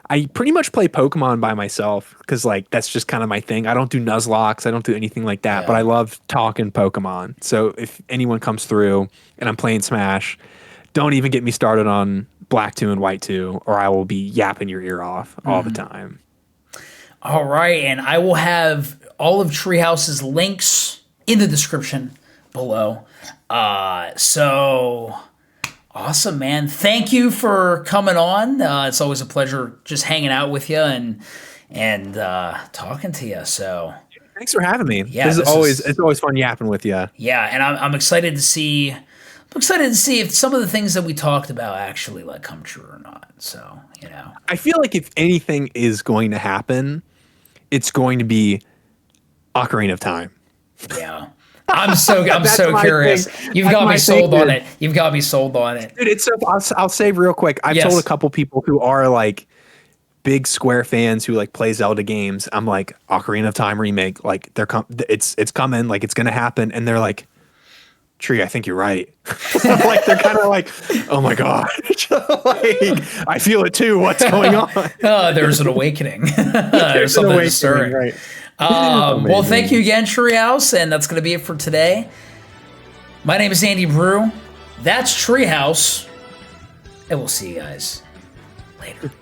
I pretty much play Pokemon by myself because like that's just kind of my thing. I don't do Nuzlocke. I don't do anything like that. But I love talking Pokemon. So if anyone comes through and I'm playing Smash, don't even get me started on Black 2 and White 2, or I will be yapping your ear off all the time. All right, and I will have all of Treehouse's links in the description below. So awesome, man. Thank you for coming on. It's always a pleasure just hanging out with you and talking to you. So thanks for having me. Yeah, it's always fun yapping with you. Yeah, and I'm excited to see if some of the things that we talked about actually like come true or not. So, you know, I feel like if anything is going to happen, it's going to be Ocarina of Time. Yeah. I'm so curious. You've got me sold on it. You've got me sold on it. Dude, it's I'll say real quick. I've told a couple people who are like big Square fans who like play Zelda games. I'm like, Ocarina of Time remake, like it's coming, like it's gonna happen, and they're like, Tree, I think you're right. Like they're kind of like, oh my god, like I feel it too. What's going on? There's an awakening. There's something stirring. Right. Well, thank you again, Treehouse, and that's going to be it for today. My name is Andy Brew. That's Treehouse, and we'll see you guys later.